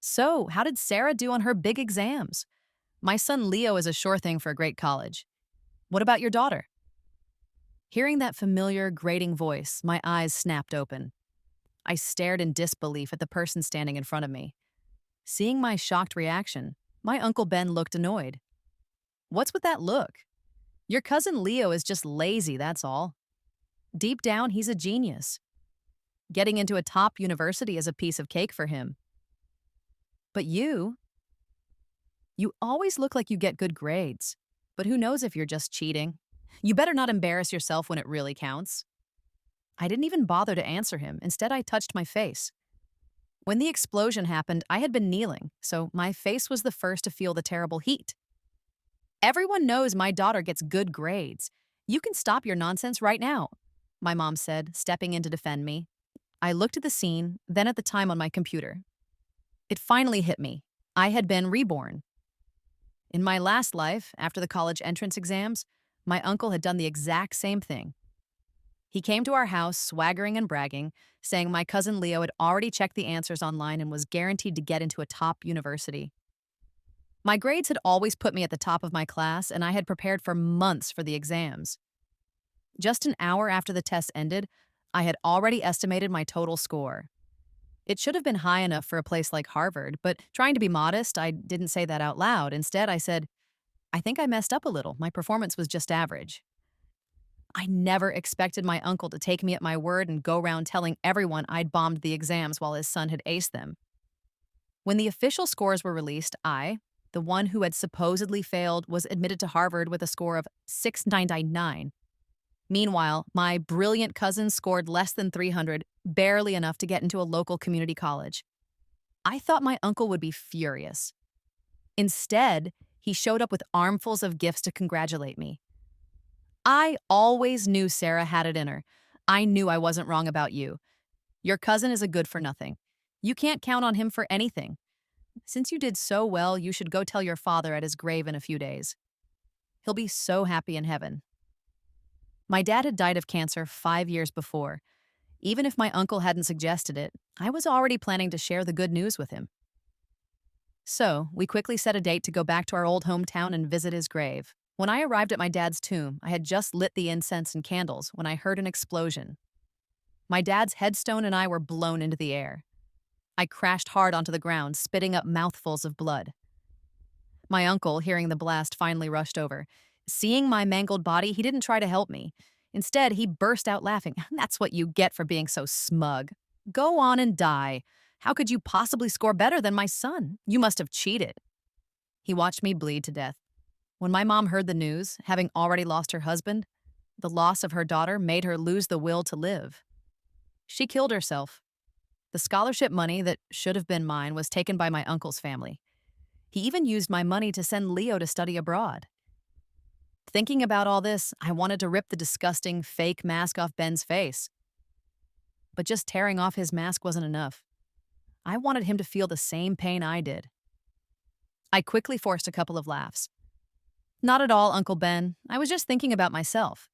So, how did Sarah do on her big exams? My son Leo is a sure thing for a great college. What about your daughter? Hearing that familiar, grating voice, my eyes snapped open. I stared in disbelief at the person standing in front of me. Seeing my shocked reaction, my Uncle Ben looked annoyed. What's with that look? Your cousin Leo is just lazy, that's all. Deep down, he's a genius. Getting into a top university is a piece of cake for him. But you always look like you get good grades. But who knows if you're just cheating? You better not embarrass yourself when it really counts. I didn't even bother to answer him. Instead, I touched my face. When the explosion happened, I had been kneeling, so my face was the first to feel the terrible heat. Everyone knows my daughter gets good grades. You can stop your nonsense right now, my mom said, stepping in to defend me. I looked at the scene, then at the time on my computer. It finally hit me. I had been reborn. In my last life, after the college entrance exams, my uncle had done the exact same thing. He came to our house swaggering and bragging, saying my cousin Leo had already checked the answers online and was guaranteed to get into a top university. My grades had always put me at the top of my class, and I had prepared for months for the exams. Just an hour after the test ended, I had already estimated my total score. It should have been high enough for a place like Harvard, but trying to be modest, I didn't say that out loud. Instead, I said, I think I messed up a little. My performance was just average. I never expected my uncle to take me at my word and go around telling everyone I'd bombed the exams while his son had aced them. When the official scores were released, I, the one who had supposedly failed, was admitted to Harvard with a score of 699. Meanwhile, my brilliant cousin scored less than 300, barely enough to get into a local community college. I thought my uncle would be furious. Instead, he showed up with armfuls of gifts to congratulate me. I always knew Sarah had it in her. I knew I wasn't wrong about you. Your cousin is a good-for-nothing. You can't count on him for anything. Since you did so well, you should go tell your father at his grave in a few days. He'll be so happy in heaven. My dad had died of cancer 5 years before. Even if my uncle hadn't suggested it, I was already planning to share the good news with him. So, we quickly set a date to go back to our old hometown and visit his grave. When I arrived at my dad's tomb, I had just lit the incense and candles when I heard an explosion. My dad's headstone and I were blown into the air. I crashed hard onto the ground, spitting up mouthfuls of blood. My uncle, hearing the blast, finally rushed over. Seeing my mangled body, he didn't try to help me. Instead, he burst out laughing. That's what you get for being so smug. Go on and die. How could you possibly score better than my son? You must have cheated. He watched me bleed to death. When my mom heard the news, having already lost her husband, the loss of her daughter made her lose the will to live. She killed herself. The scholarship money that should have been mine was taken by my uncle's family. He even used my money to send Leo to study abroad. Thinking about all this, I wanted to rip the disgusting, fake mask off Ben's face. But just tearing off his mask wasn't enough. I wanted him to feel the same pain I did. I quickly forced a couple of laughs. Not at all, Uncle Ben. I was just thinking about myself.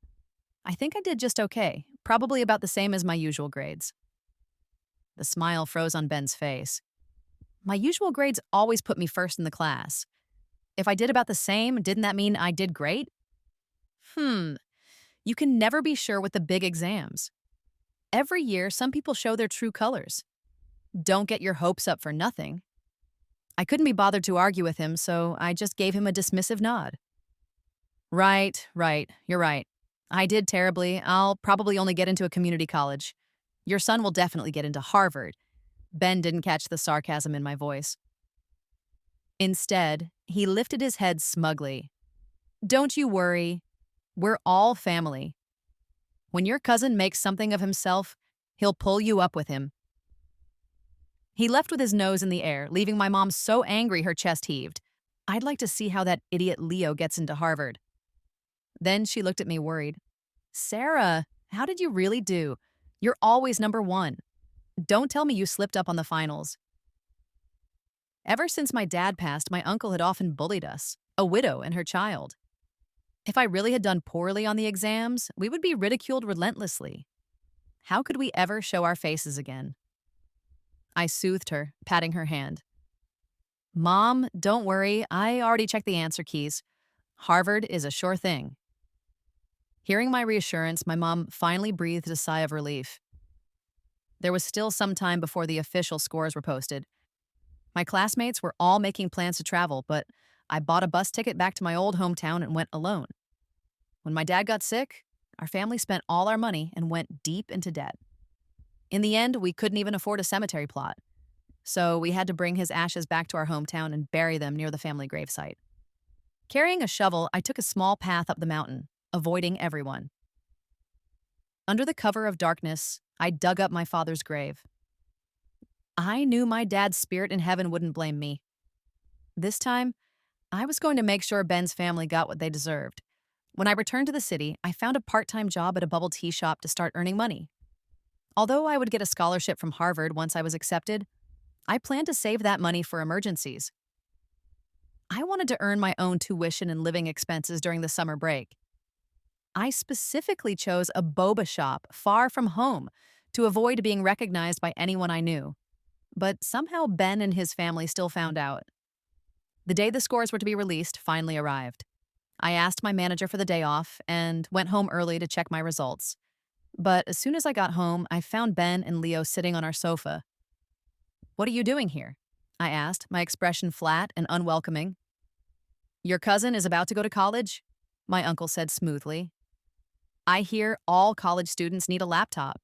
I think I did just okay, probably about the same as my usual grades. The smile froze on Ben's face. My usual grades always put me first in the class. If I did about the same, didn't that mean I did great? You can never be sure with the big exams. Every year, some people show their true colors. Don't get your hopes up for nothing. I couldn't be bothered to argue with him, so I just gave him a dismissive nod. Right, you're right. I did terribly. I'll probably only get into a community college. Your son will definitely get into Harvard. Ben didn't catch the sarcasm in my voice. Instead, he lifted his head smugly. Don't you worry. We're all family. When your cousin makes something of himself, he'll pull you up with him. He left with his nose in the air, leaving my mom so angry her chest heaved. I'd like to see how that idiot Leo gets into Harvard. Then she looked at me worried. Sarah, how did you really do? You're always number one. Don't tell me you slipped up on the finals. Ever since my dad passed, my uncle had often bullied us, a widow and her child. If I really had done poorly on the exams, we would be ridiculed relentlessly. How could we ever show our faces again? I soothed her, patting her hand. Mom, don't worry, I already checked the answer keys. Harvard is a sure thing. Hearing my reassurance, my mom finally breathed a sigh of relief. There was still some time before the official scores were posted. My classmates were all making plans to travel, but I bought a bus ticket back to my old hometown and went alone. When my dad got sick, our family spent all our money and went deep into debt. In the end, we couldn't even afford a cemetery plot, so we had to bring his ashes back to our hometown and bury them near the family gravesite. Carrying a shovel, I took a small path up the mountain, avoiding everyone. Under the cover of darkness, I dug up my father's grave. I knew my dad's spirit in heaven wouldn't blame me. This time, I was going to make sure Ben's family got what they deserved. When I returned to the city, I found a part-time job at a bubble tea shop to start earning money. Although I would get a scholarship from Harvard once I was accepted, I planned to save that money for emergencies. I wanted to earn my own tuition and living expenses during the summer break. I specifically chose a boba shop far from home to avoid being recognized by anyone I knew. But somehow Ben and his family still found out. The day the scores were to be released finally arrived. I asked my manager for the day off and went home early to check my results. But as soon as I got home, I found Ben and Leo sitting on our sofa. "What are you doing here?" I asked, my expression flat and unwelcoming. "Your cousin is about to go to college?" my uncle said smoothly. "I hear all college students need a laptop.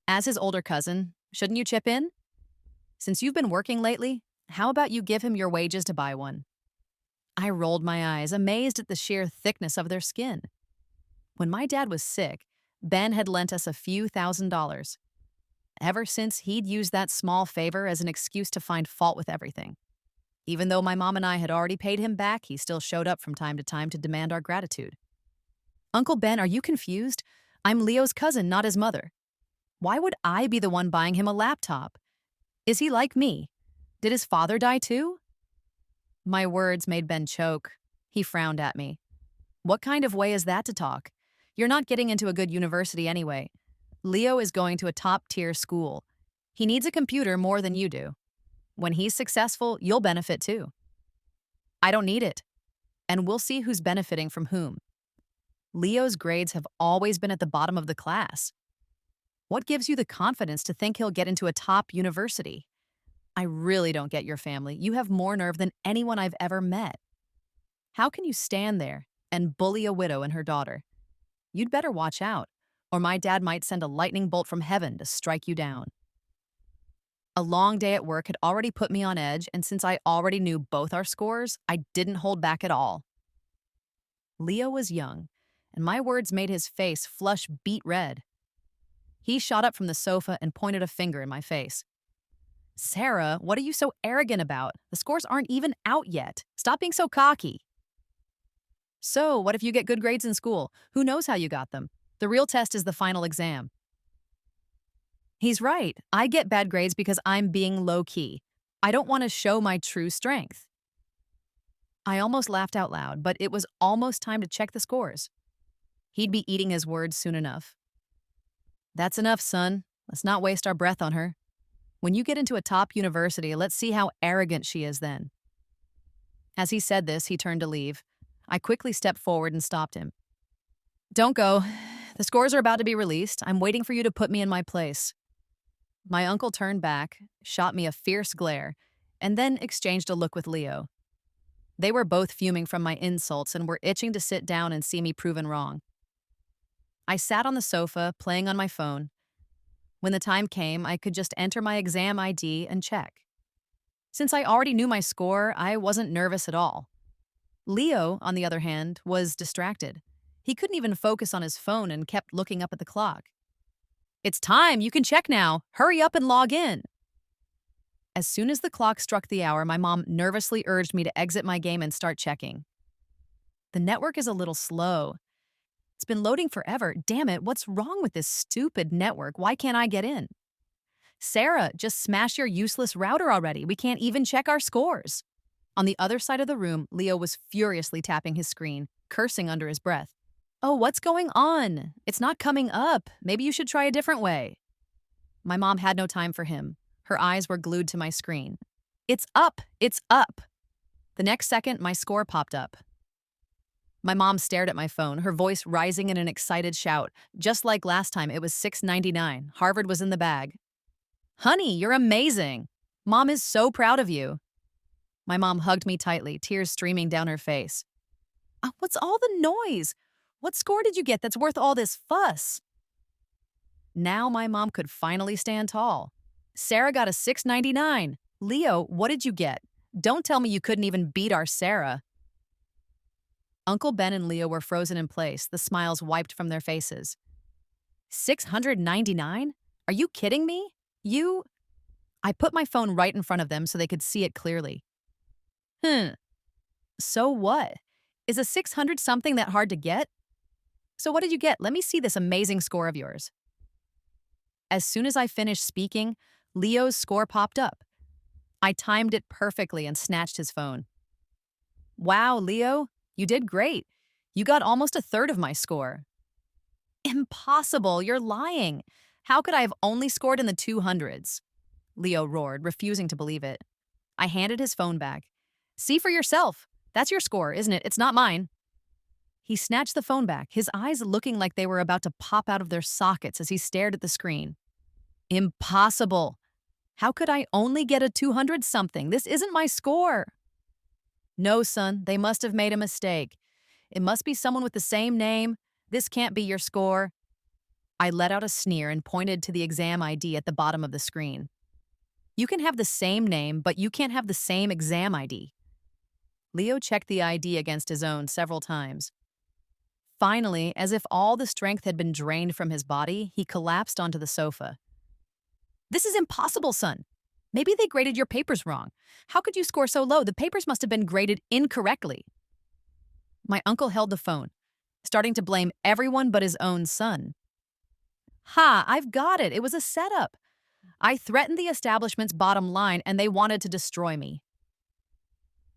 As his older cousin, shouldn't you chip in? Since you've been working lately, how about you give him your wages to buy one?" I rolled my eyes, amazed at the sheer thickness of their skin. When my dad was sick, Ben had lent us a few $1,000s. Ever since, he'd used that small favor as an excuse to find fault with everything. Even though my mom and I had already paid him back, he still showed up from time to time to demand our gratitude. "Uncle Ben, are you confused? I'm Leo's cousin, not his mother. Why would I be the one buying him a laptop? Is he like me? Did his father die too?" My words made Ben choke. He frowned at me. "What kind of way is that to talk? You're not getting into a good university anyway. Leo is going to a top-tier school. He needs a computer more than you do. When he's successful, you'll benefit too." "I don't need it. And we'll see who's benefiting from whom. Leo's grades have always been at the bottom of the class. What gives you the confidence to think he'll get into a top university? I really don't get your family. You have more nerve than anyone I've ever met. How can you stand there and bully a widow and her daughter? You'd better watch out, or my dad might send a lightning bolt from heaven to strike you down." A long day at work had already put me on edge, and since I already knew both our scores, I didn't hold back at all. Leo was young, and my words made his face flush beet red. He shot up from the sofa and pointed a finger in my face. "Sarah, what are you so arrogant about? The scores aren't even out yet. Stop being so cocky." "So, what if you get good grades in school? Who knows how you got them? The real test is the final exam." He's right. I get bad grades because I'm being low-key. I don't want to show my true strength. I almost laughed out loud, but it was almost time to check the scores. He'd be eating his words soon enough. "That's enough, son. Let's not waste our breath on her. When you get into a top university, let's see how arrogant she is then." As he said this, he turned to leave. I quickly stepped forward and stopped him. "Don't go. The scores are about to be released. I'm waiting for you to put me in my place." My uncle turned back, shot me a fierce glare, and then exchanged a look with Leo. They were both fuming from my insults and were itching to sit down and see me proven wrong. I sat on the sofa, playing on my phone. When the time came, I could just enter my exam ID and check. Since I already knew my score, I wasn't nervous at all. Leo, on the other hand, was distracted. He couldn't even focus on his phone and kept looking up at the clock. "It's time, you can check now. Hurry up and log in." As soon as the clock struck the hour, my mom nervously urged me to exit my game and start checking. "The network is a little slow. It's been loading forever. Damn it, what's wrong with this stupid network? Why can't I get in?" "Sarah, just smash your useless router already. We can't even check our scores." On the other side of the room, Leo was furiously tapping his screen, cursing under his breath. "Oh, what's going on? It's not coming up. Maybe you should try a different way." My mom had no time for him. Her eyes were glued to my screen. It's up! It's up! The next second, my score popped up. My mom stared at my phone, her voice rising in an excited shout. Just like last time, it was 699. Harvard was in the bag. Honey, you're amazing! Mom is so proud of you. My mom hugged me tightly, tears streaming down her face. What's all the noise? What score did you get that's worth all this fuss? Now my mom could finally stand tall. Sarah got a 699. Leo, what did you get? Don't tell me you couldn't even beat our Sarah. Uncle Ben and Leo were frozen in place, the smiles wiped from their faces. 699? Are you kidding me? You? I put my phone right in front of them so they could see it clearly. So what? Is a 600 something that hard to get? So what did you get? Let me see this amazing score of yours. As soon as I finished speaking, Leo's score popped up. I timed it perfectly and snatched his phone. Wow, Leo, you did great. You got almost a third of my score. Impossible, you're lying. How could I have only scored in the 200s? Leo roared, refusing to believe it. I handed his phone back. See for yourself. That's your score, isn't it? It's not mine. He snatched the phone back, his eyes looking like they were about to pop out of their sockets as he stared at the screen. Impossible. How could I only get a 200-something? This isn't my score. No, son, they must have made a mistake. It must be someone with the same name. This can't be your score. I let out a sneer and pointed to the exam ID at the bottom of the screen. You can have the same name, but you can't have the same exam ID. Leo checked the ID against his own several times. Finally, as if all the strength had been drained from his body, he collapsed onto the sofa. This is impossible, son. Maybe they graded your papers wrong. How could you score so low? The papers must have been graded incorrectly. My uncle held the phone, starting to blame everyone but his own son. Ha, I've got it. It was a setup. I threatened the establishment's bottom line and they wanted to destroy me.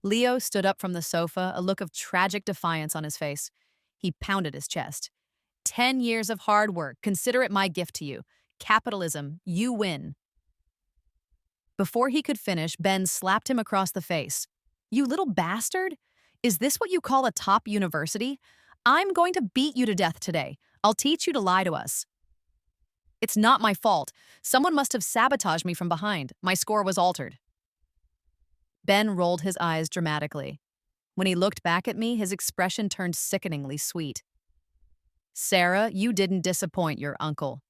Leo stood up from the sofa, a look of tragic defiance on his face. He pounded his chest. 10 years of hard work. Consider it my gift to you. Capitalism, you win. Before he could finish, Ben slapped him across the face. You little bastard! Is this what you call a top university? I'm going to beat you to death today. I'll teach you to lie to us. It's not my fault. Someone must have sabotaged me from behind. My score was altered. Ben rolled his eyes dramatically. When he looked back at me, his expression turned sickeningly sweet. Sarah, you didn't disappoint your uncle.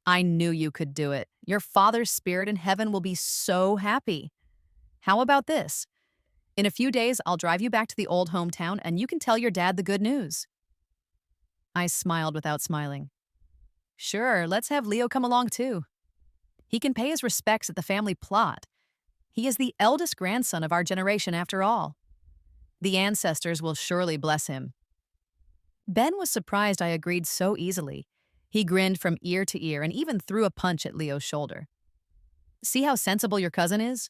I knew you could do it. Your father's spirit in heaven will be so happy. How about this? In a few days, I'll drive you back to the old hometown and you can tell your dad the good news. I smiled without smiling. Sure, let's have Leo come along too. He can pay his respects at the family plot. He is the eldest grandson of our generation after all. The ancestors will surely bless him. Ben was surprised I agreed so easily. He grinned from ear to ear and even threw a punch at Leo's shoulder. See how sensible your cousin is?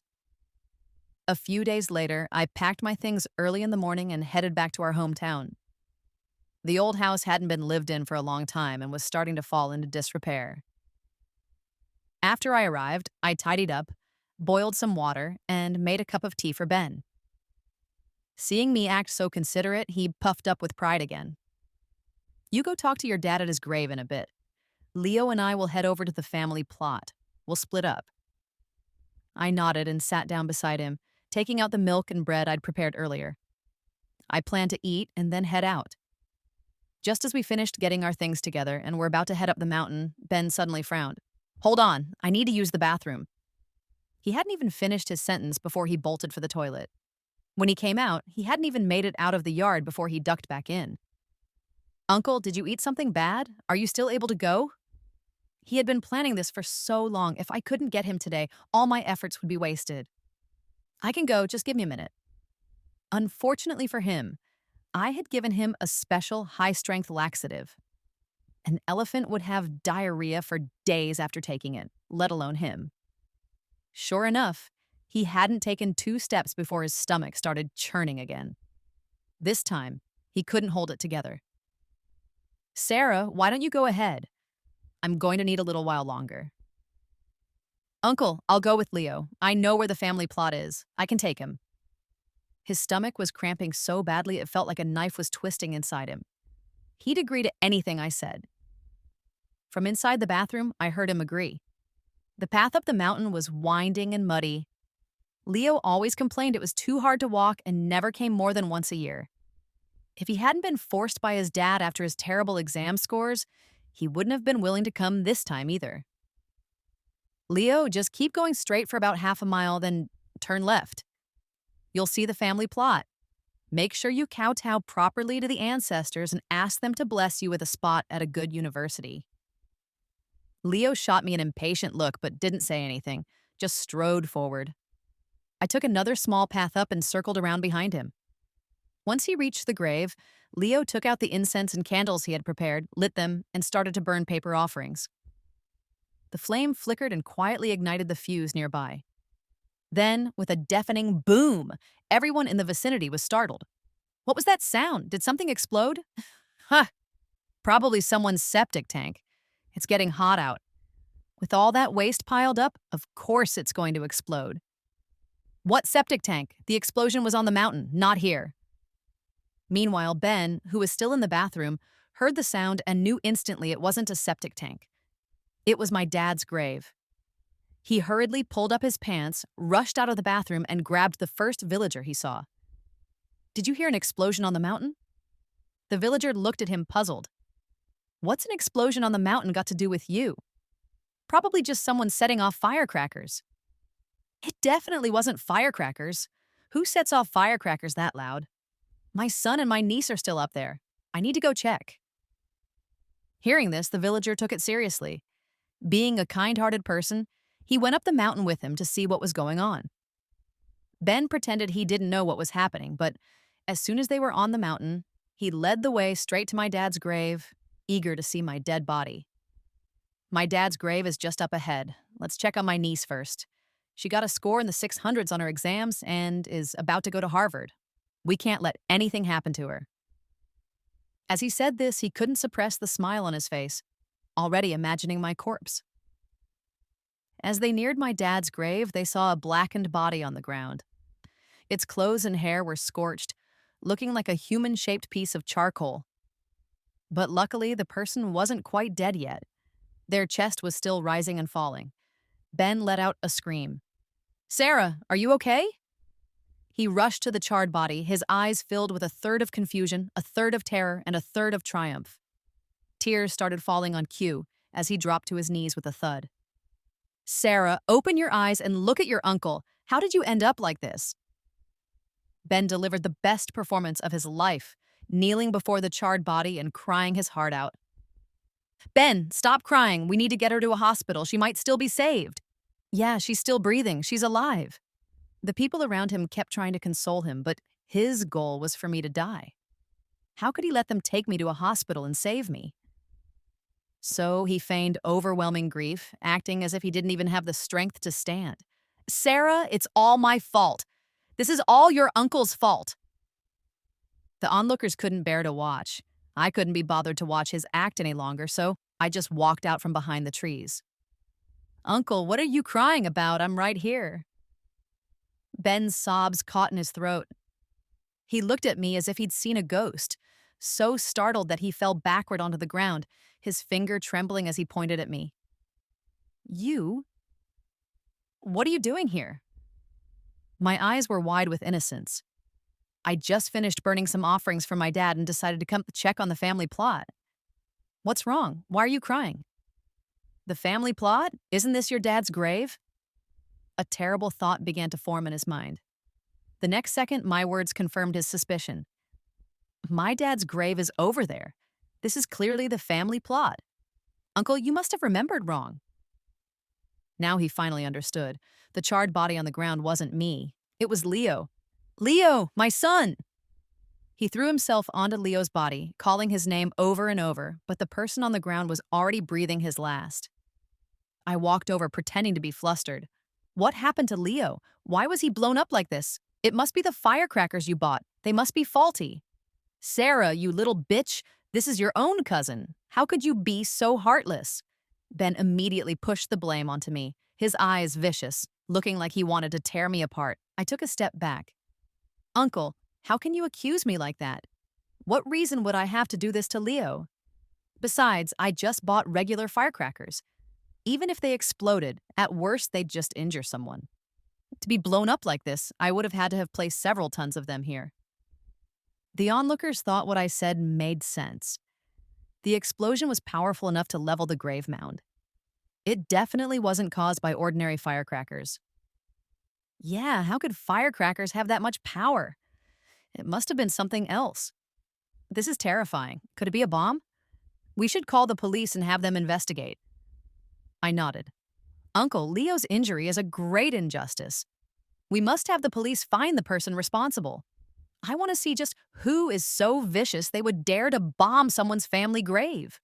A few days later, I packed my things early in the morning and headed back to our hometown. The old house hadn't been lived in for a long time and was starting to fall into disrepair. After I arrived, I tidied up, boiled some water, and made a cup of tea for Ben. Seeing me act so considerate, he puffed up with pride again. You go talk to your dad at his grave in a bit. Leo and I will head over to the family plot. We'll split up. I nodded and sat down beside him, taking out the milk and bread I'd prepared earlier. I planned to eat and then head out. Just as we finished getting our things together and were about to head up the mountain, Ben suddenly frowned. Hold on, I need to use the bathroom. He hadn't even finished his sentence before he bolted for the toilet. When he came out, he hadn't even made it out of the yard before he ducked back in. Uncle, did you eat something bad? Are you still able to go? He had been planning this for so long. If I couldn't get him today, all my efforts would be wasted. I can go, just give me a minute. Unfortunately for him, I had given him a special high-strength laxative. An elephant would have diarrhea for days after taking it, let alone him. Sure enough, he hadn't taken 2 steps before his stomach started churning again. This time, he couldn't hold it together. Sarah, why don't you go ahead? I'm going to need a little while longer. Uncle, I'll go with Leo. I know where the family plot is. I can take him. His stomach was cramping so badly it felt like a knife was twisting inside him. He'd agree to anything I said. From inside the bathroom, I heard him agree. The path up the mountain was winding and muddy. Leo always complained it was too hard to walk and never came more than once a year. If he hadn't been forced by his dad after his terrible exam scores, he wouldn't have been willing to come this time either. Leo, just keep going straight for about half a mile, then turn left. You'll see the family plot. Make sure you kowtow properly to the ancestors and ask them to bless you with a spot at a good university. Leo shot me an impatient look but didn't say anything, just strode forward. I took another small path up and circled around behind him. Once he reached the grave, Leo took out the incense and candles he had prepared, lit them, and started to burn paper offerings. The flame flickered and quietly ignited the fuse nearby. Then, with a deafening boom, everyone in the vicinity was startled. What was that sound? Did something explode? Huh, probably someone's septic tank. It's getting hot out. With all that waste piled up, of course it's going to explode. What septic tank? The explosion was on the mountain, not here. Meanwhile, Ben, who was still in the bathroom, heard the sound and knew instantly it wasn't a septic tank. It was my dad's grave. He hurriedly pulled up his pants, rushed out of the bathroom, and grabbed the first villager he saw. Did you hear an explosion on the mountain? The villager looked at him puzzled. What's an explosion on the mountain got to do with you? Probably just someone setting off firecrackers. It definitely wasn't firecrackers. Who sets off firecrackers that loud? My son and my niece are still up there. I need to go check. Hearing this, the villager took it seriously. Being a kind-hearted person, he went up the mountain with him to see what was going on. Ben pretended he didn't know what was happening, but as soon as they were on the mountain, he led the way straight to my dad's grave, eager to see my dead body. My dad's grave is just up ahead. Let's check on my niece first. She got a score in the 600s on her exams and is about to go to Harvard. We can't let anything happen to her. As he said this, he couldn't suppress the smile on his face, already imagining my corpse. As they neared my dad's grave, they saw a blackened body on the ground. Its clothes and hair were scorched, looking like a human-shaped piece of charcoal. But luckily, the person wasn't quite dead yet. Their chest was still rising and falling. Ben let out a scream. "Sarah, are you okay?" He rushed to the charred body, his eyes filled with a third of confusion, a third of terror, and a third of triumph. Tears started falling on cue as he dropped to his knees with a thud. "Sarah, open your eyes and look at your uncle. How did you end up like this?" Ben delivered the best performance of his life, kneeling before the charred body and crying his heart out. "Ben, stop crying. We need to get her to a hospital. She might still be saved." "Yeah, she's still breathing. She's alive." The people around him kept trying to console him, but his goal was for me to die. How could he let them take me to a hospital and save me? So he feigned overwhelming grief, acting as if he didn't even have the strength to stand. "Sarah, it's all my fault. This is all your uncle's fault." The onlookers couldn't bear to watch. I couldn't be bothered to watch his act any longer, so I just walked out from behind the trees. "Uncle, what are you crying about? I'm right here." Ben's sobs caught in his throat. He looked at me as if he'd seen a ghost, so startled that he fell backward onto the ground, his finger trembling as he pointed at me. "You? What are you doing here?" My eyes were wide with innocence. I just finished burning some offerings for my dad and decided to come check on the family plot. "What's wrong? Why are you crying?" "The family plot? Isn't this your dad's grave?" A terrible thought began to form in his mind. The next second, my words confirmed his suspicion. My dad's grave is over there. This is clearly the family plot. "Uncle, you must have remembered wrong." Now he finally understood. The charred body on the ground wasn't me. It was Leo. "Leo, my son!" He threw himself onto Leo's body, calling his name over and over, but the person on the ground was already breathing his last. I walked over, pretending to be flustered. "What happened to Leo? Why was he blown up like this? It must be the firecrackers you bought. They must be faulty." "Sarah, you little bitch, this is your own cousin. How could you be so heartless?" Ben immediately pushed the blame onto me. his eyes vicious, looking like he wanted to tear me apart. I took a step back. Uncle, how can you accuse me like that? What reason would I have to do this to Leo? Besides, I just bought regular firecrackers. Even if they exploded, at worst they'd just injure someone. To be blown up like this, I would have had to have placed several tons of them here. The onlookers thought what I said made sense. The explosion was powerful enough to level the grave mound. It definitely wasn't caused by ordinary firecrackers. Yeah, how could firecrackers have that much power? It must have been something else. This is terrifying. Could it be a bomb? We should call the police and have them investigate. I nodded. Uncle, Leo's injury is a great injustice. We must have the police find the person responsible. I want to see just who is so vicious they would dare to bomb someone's family grave.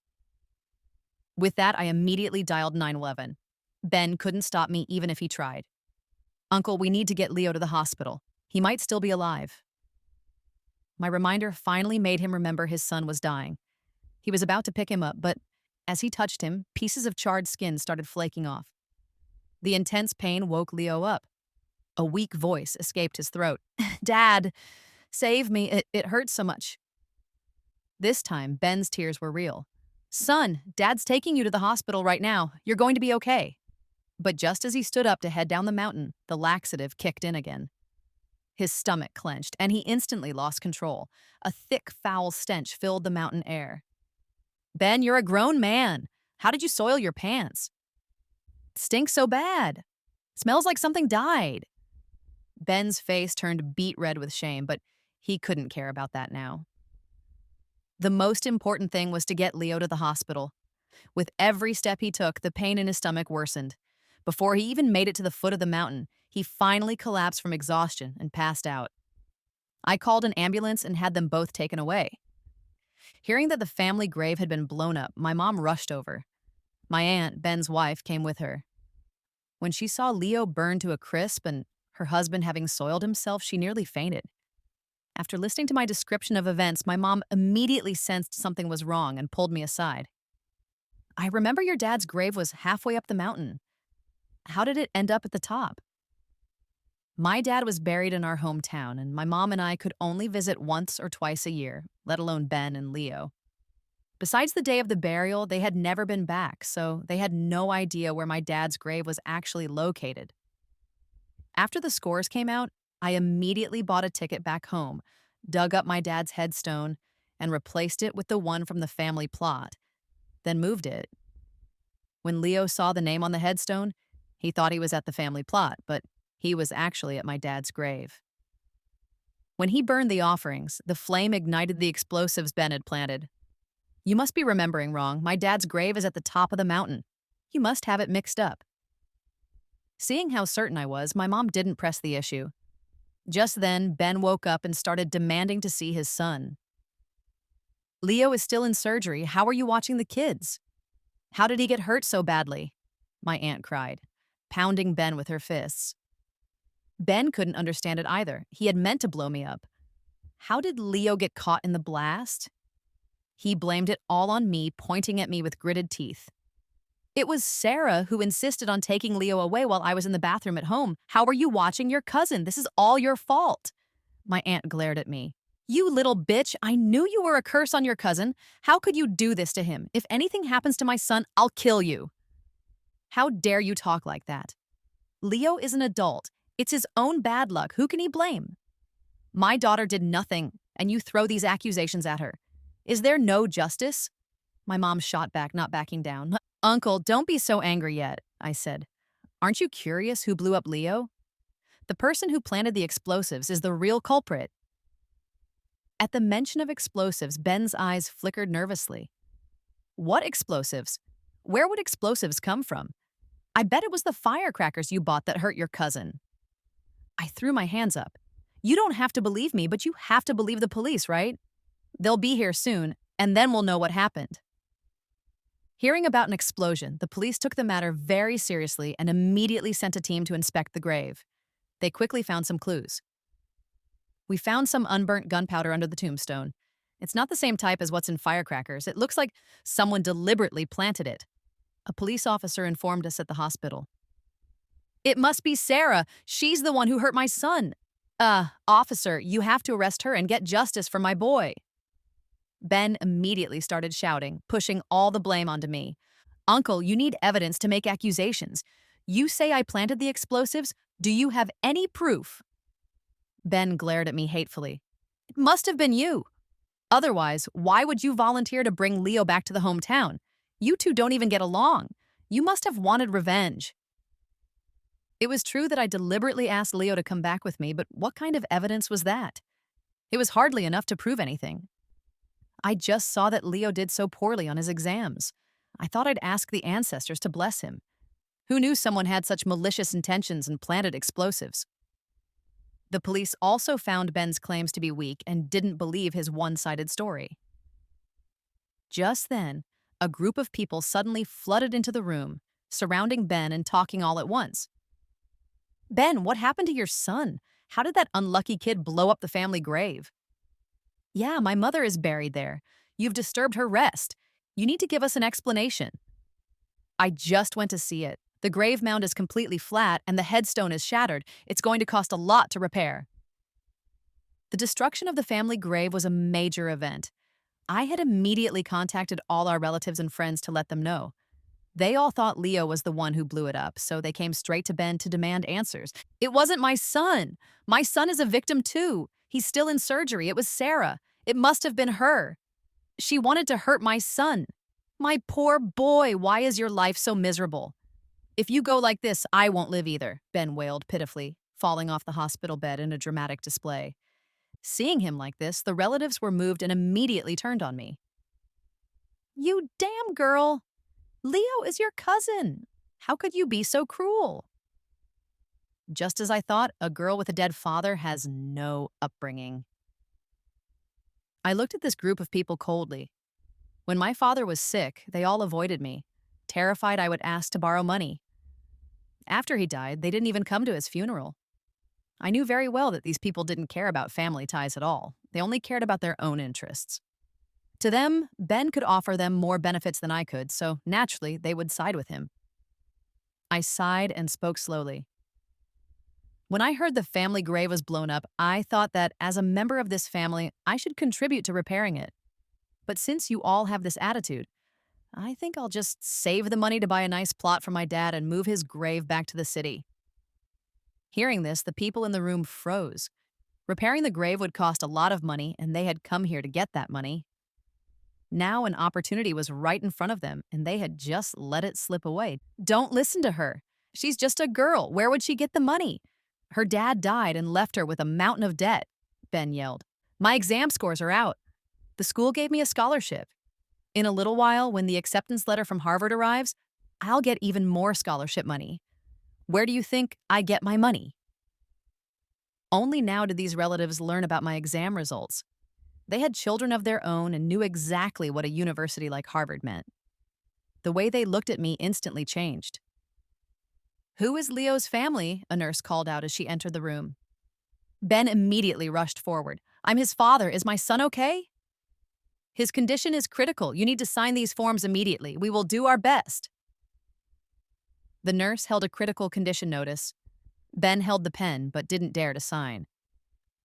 With that, I immediately dialed 911. Ben couldn't stop me even if he tried. Uncle, we need to get Leo to the hospital. He might still be alive. My reminder finally made him remember his son was dying. He was about to pick him up, but as he touched him, pieces of charred skin started flaking off. The intense pain woke Leo up. A weak voice escaped his throat. Dad, save me. It hurts so much. This time, Ben's tears were real. Son, Dad's taking you to the hospital right now. You're going to be okay. But just as he stood up to head down the mountain, the laxative kicked in again. His stomach clenched, and he instantly lost control. A thick, foul stench filled the mountain air. Ben, you're a grown man. How did you soil your pants? It stinks so bad. Smells like something died. Ben's face turned beet red with shame, but he couldn't care about that now. The most important thing was to get Leo to the hospital. With every step he took, the pain in his stomach worsened. Before he even made it to the foot of the mountain, he finally collapsed from exhaustion and passed out. I called an ambulance and had them both taken away. Hearing that the family grave had been blown up, my mom rushed over. My aunt, Ben's wife, came with her. When she saw Leo burn to a crisp and her husband having soiled himself, she nearly fainted. After listening to my description of events, my mom immediately sensed something was wrong and pulled me aside. I remember your dad's grave was halfway up the mountain. How did it end up at the top? My dad was buried in our hometown, and my mom and I could only visit once or twice a year, let alone Ben and Leo. Besides the day of the burial, they had never been back, so they had no idea where my dad's grave was actually located. After the scores came out, I immediately bought a ticket back home, dug up my dad's headstone, and replaced it with the one from the family plot, then moved it. When Leo saw the name on the headstone, he thought he was at the family plot, but he was actually at my dad's grave. When he burned the offerings, the flame ignited the explosives Ben had planted. You must be remembering wrong. My dad's grave is at the top of the mountain. You must have it mixed up. Seeing how certain I was, my mom didn't press the issue. Just then, Ben woke up and started demanding to see his son. Leo is still in surgery. How are you watching the kids? How did he get hurt so badly? My aunt cried, pounding Ben with her fists. Ben couldn't understand it either. He had meant to blow me up. How did Leo get caught in the blast? He blamed it all on me, pointing at me with gritted teeth. It was Sarah who insisted on taking Leo away while I was in the bathroom at home. How are you watching your cousin? This is all your fault. My aunt glared at me. You little bitch, I knew you were a curse on your cousin. How could you do this to him? If anything happens to my son, I'll kill you. How dare you talk like that? Leo is an adult. It's his own bad luck. Who can he blame? My daughter did nothing, and you throw these accusations at her. Is there no justice? My mom shot back, not backing down. Uncle, don't be so angry yet, I said. Aren't you curious who blew up Leo? The person who planted the explosives is the real culprit. At the mention of explosives, Ben's eyes flickered nervously. What explosives? Where would explosives come from? I bet it was the firecrackers you bought that hurt your cousin. I threw my hands up. You don't have to believe me, but you have to believe the police, right? They'll be here soon, and then we'll know what happened. Hearing about an explosion, the police took the matter very seriously and immediately sent a team to inspect the grave. They quickly found some clues. We found some unburnt gunpowder under the tombstone. It's not the same type as what's in firecrackers. It looks like someone deliberately planted it. A police officer informed us at the hospital. It must be Sarah. She's the one who hurt my son. Officer, you have to arrest her and get justice for my boy. Ben immediately started shouting, pushing all the blame onto me. Uncle, you need evidence to make accusations. You say I planted the explosives? Do you have any proof? Ben glared at me hatefully. It must have been you. Otherwise, why would you volunteer to bring Leo back to the hometown? You two don't even get along. You must have wanted revenge. It was true that I deliberately asked Leo to come back with me, but what kind of evidence was that? It was hardly enough to prove anything. I just saw that Leo did so poorly on his exams. I thought I'd ask the ancestors to bless him. Who knew someone had such malicious intentions and planted explosives? The police also found Ben's claims to be weak and didn't believe his one-sided story. Just then, a group of people suddenly flooded into the room, surrounding Ben and talking all at once. Ben, what happened to your son? How did that unlucky kid blow up the family grave? Yeah, my mother is buried there. You've disturbed her rest. You need to give us an explanation. I just went to see it. The grave mound is completely flat and the headstone is shattered. It's going to cost a lot to repair. The destruction of the family grave was a major event. I had immediately contacted all our relatives and friends to let them know. They all thought Leo was the one who blew it up, so they came straight to Ben to demand answers. It wasn't my son. My son is a victim too. He's still in surgery. It was Sarah. It must have been her. She wanted to hurt my son. My poor boy, why is your life so miserable? If you go like this, I won't live either, Ben wailed pitifully, falling off the hospital bed in a dramatic display. Seeing him like this, the relatives were moved and immediately turned on me. You damn girl! Leo is your cousin. How could you be so cruel? Just as I thought, a girl with a dead father has no upbringing. I looked at this group of people coldly. When my father was sick, they all avoided me, terrified I would ask to borrow money. After he died, they didn't even come to his funeral. I knew very well that these people didn't care about family ties at all. They only cared about their own interests. To them, Ben could offer them more benefits than I could, so naturally, they would side with him. I sighed and spoke slowly. When I heard the family grave was blown up, I thought that as a member of this family, I should contribute to repairing it. But since you all have this attitude, I think I'll just save the money to buy a nice plot for my dad and move his grave back to the city. Hearing this, the people in the room froze. Repairing the grave would cost a lot of money, and they had come here to get that money. Now an opportunity was right in front of them, and they had just let it slip away. Don't listen to her. She's just a girl. Where would she get the money? Her dad died and left her with a mountain of debt, Ben yelled. My exam scores are out. The school gave me a scholarship. In a little while, when the acceptance letter from Harvard arrives, I'll get even more scholarship money. Where do you think I get my money? Only now did these relatives learn about my exam results. They had children of their own and knew exactly what a university like Harvard meant. The way they looked at me instantly changed. Who is Leo's family? A nurse called out as she entered the room. Ben immediately rushed forward. I'm his father. Is my son okay? His condition is critical. You need to sign these forms immediately. We will do our best. The nurse held a critical condition notice. Ben held the pen but didn't dare to sign.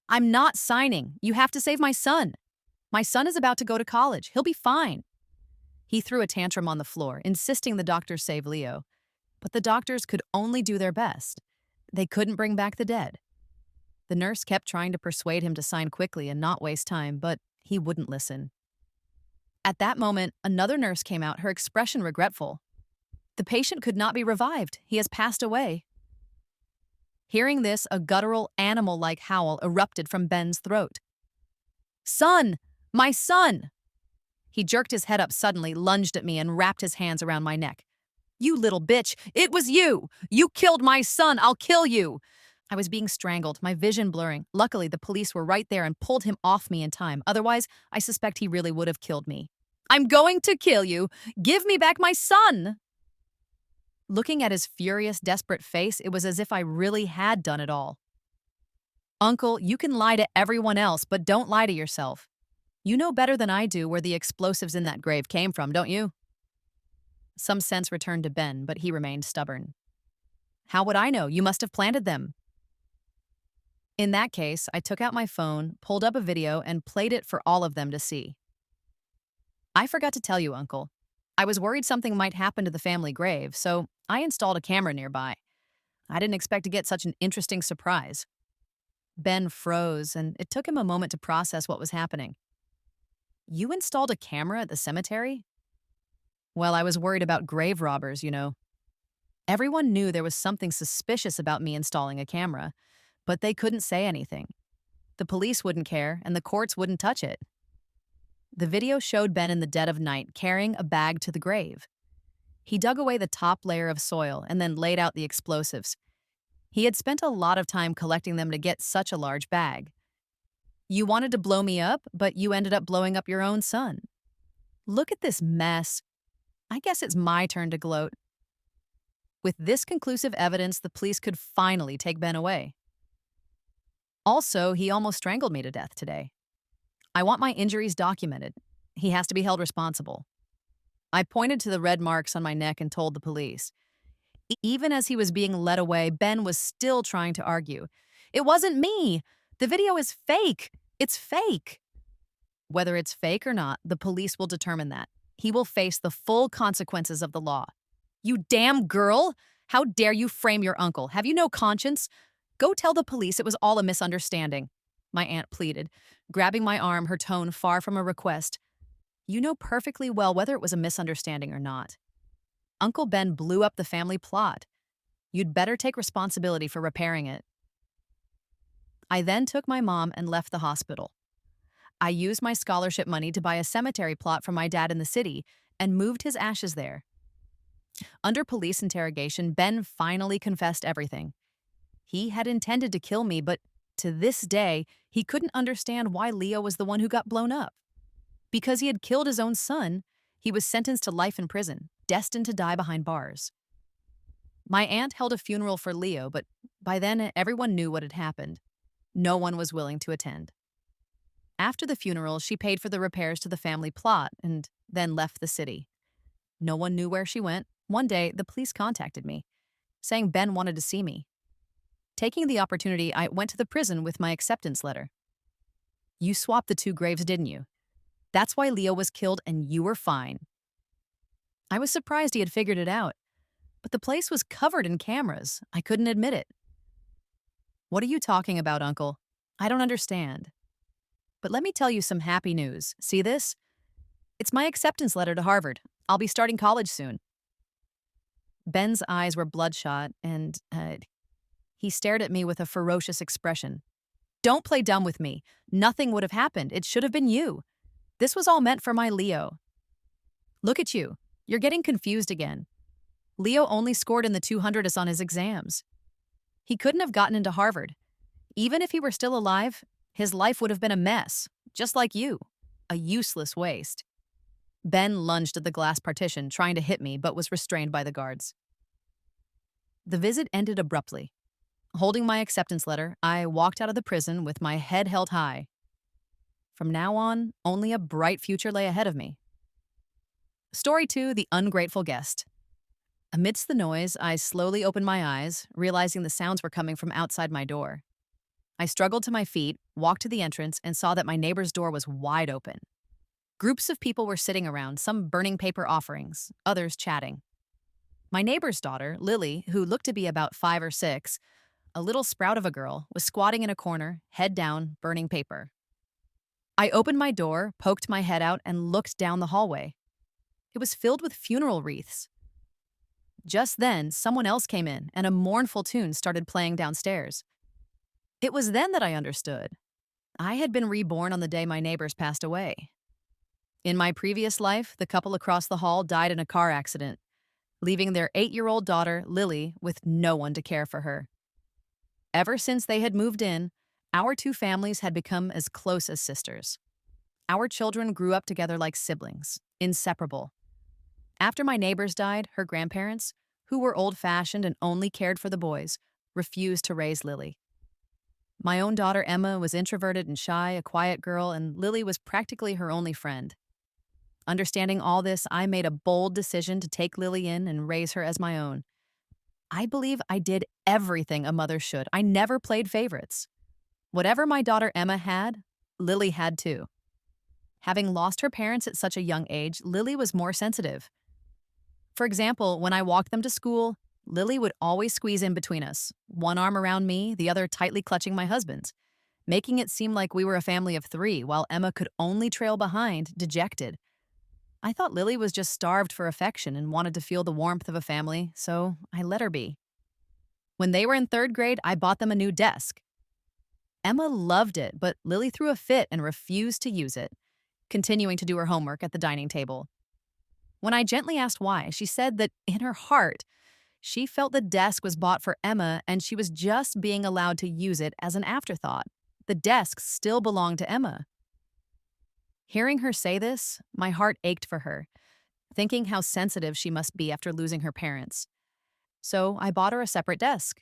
I'm not signing. You have to save my son. My son is about to go to college. He'll be fine. He threw a tantrum on the floor, insisting the doctors save Leo. But the doctors could only do their best. They couldn't bring back the dead. The nurse kept trying to persuade him to sign quickly and not waste time, but he wouldn't listen. At that moment, another nurse came out, her expression regretful. The patient could not be revived. He has passed away. Hearing this, a guttural, animal-like howl erupted from Ben's throat. Son! My son! He jerked his head up suddenly, lunged at me, and wrapped his hands around my neck. You little bitch! It was you! You killed my son! I'll kill you! I was being strangled, my vision blurring. Luckily, the police were right there and pulled him off me in time. Otherwise, I suspect he really would have killed me. I'm going to kill you! Give me back my son! Looking at his furious, desperate face, it was as if I really had done it all. Uncle, you can lie to everyone else, but don't lie to yourself. You know better than I do where the explosives in that grave came from, don't you? Some sense returned to Ben, but he remained stubborn. How would I know? You must have planted them. In that case, I took out my phone, pulled up a video, and played it for all of them to see. I forgot to tell you, Uncle. I was worried something might happen to the family grave, so I installed a camera nearby. I didn't expect to get such an interesting surprise. Ben froze, and it took him a moment to process what was happening. You installed a camera at the cemetery? Well, I was worried about grave robbers, you know. Everyone knew there was something suspicious about me installing a camera, but they couldn't say anything. The police wouldn't care, and the courts wouldn't touch it. The video showed Ben in the dead of night carrying a bag to the grave. He dug away the top layer of soil and then laid out the explosives. He had spent a lot of time collecting them to get such a large bag. You wanted to blow me up, but you ended up blowing up your own son. Look at this mess. I guess it's my turn to gloat. With this conclusive evidence, the police could finally take Ben away. Also, he almost strangled me to death today. I want my injuries documented. He has to be held responsible. I pointed to the red marks on my neck and told the police. Even as he was being led away, Ben was still trying to argue. It wasn't me. The video is fake. It's fake. Whether it's fake or not, the police will determine that. He will face the full consequences of the law. You damn girl! How dare you frame your uncle? Have you no conscience? Go tell the police it was all a misunderstanding, my aunt pleaded, grabbing my arm, her tone far from a request. You know perfectly well whether it was a misunderstanding or not. Uncle Ben blew up the family plot. You'd better take responsibility for repairing it. I then took my mom and left the hospital. I used my scholarship money to buy a cemetery plot for my dad in the city and moved his ashes there. Under police interrogation, Ben finally confessed everything. He had intended to kill me, but to this day, he couldn't understand why Leo was the one who got blown up. Because he had killed his own son, he was sentenced to life in prison, destined to die behind bars. My aunt held a funeral for Leo, but by then everyone knew what had happened. No one was willing to attend. After the funeral, she paid for the repairs to the family plot and then left the city. No one knew where she went. One day, the police contacted me, saying Ben wanted to see me. Taking the opportunity, I went to the prison with my acceptance letter. You swapped the two graves, didn't you? That's why Leo was killed and you were fine. I was surprised he had figured it out, but the place was covered in cameras. I couldn't admit it. What are you talking about, Uncle? I don't understand. But let me tell you some happy news. See this? It's my acceptance letter to Harvard. I'll be starting college soon. Ben's eyes were bloodshot, and he stared at me with a ferocious expression. Don't play dumb with me. Nothing would have happened. It should have been you. This was all meant for my Leo. Look at you. You're getting confused again. Leo only scored in the 200s on his exams. He couldn't have gotten into Harvard. Even if he were still alive, his life would have been a mess, just like you, a useless waste. Ben lunged at the glass partition, trying to hit me, but was restrained by the guards. The visit ended abruptly. Holding my acceptance letter, I walked out of the prison with my head held high. From now on, only a bright future lay ahead of me. Story 2, The Ungrateful Guest. Amidst the noise, I slowly opened my eyes, realizing the sounds were coming from outside my door. I struggled to my feet, walked to the entrance, and saw that my neighbor's door was wide open. Groups of people were sitting around, some burning paper offerings, others chatting. My neighbor's daughter, Lily, who looked to be about 5 or 6, a little sprout of a girl, was squatting in a corner, head down, burning paper. I opened my door, poked my head out, and looked down the hallway. It was filled with funeral wreaths. Just then, someone else came in, and a mournful tune started playing downstairs. It was then that I understood. I had been reborn on the day my neighbors passed away. In my previous life, the couple across the hall died in a car accident, leaving their 8-year-old daughter, Lily, with no one to care for her. Ever since they had moved in, our two families had become as close as sisters. Our children grew up together like siblings, inseparable. After my neighbors died, her grandparents, who were old-fashioned and only cared for the boys, refused to raise Lily. My own daughter, Emma, was introverted and shy, a quiet girl, and Lily was practically her only friend. Understanding all this, I made a bold decision to take Lily in and raise her as my own. I believe I did everything a mother should. I never played favorites. Whatever my daughter Emma had, Lily had too. Having lost her parents at such a young age, Lily was more sensitive. For example, when I walked them to school, Lily would always squeeze in between us, one arm around me, the other tightly clutching my husband's, making it seem like we were a family of three while Emma could only trail behind, dejected. I thought Lily was just starved for affection and wanted to feel the warmth of a family, so I let her be. When they were in third grade, I bought them a new desk. Emma loved it, but Lily threw a fit and refused to use it, continuing to do her homework at the dining table. When I gently asked why, she said that in her heart, she felt the desk was bought for Emma and she was just being allowed to use it as an afterthought. The desk still belonged to Emma. Hearing her say this, my heart ached for her, thinking how sensitive she must be after losing her parents. So I bought her a separate desk.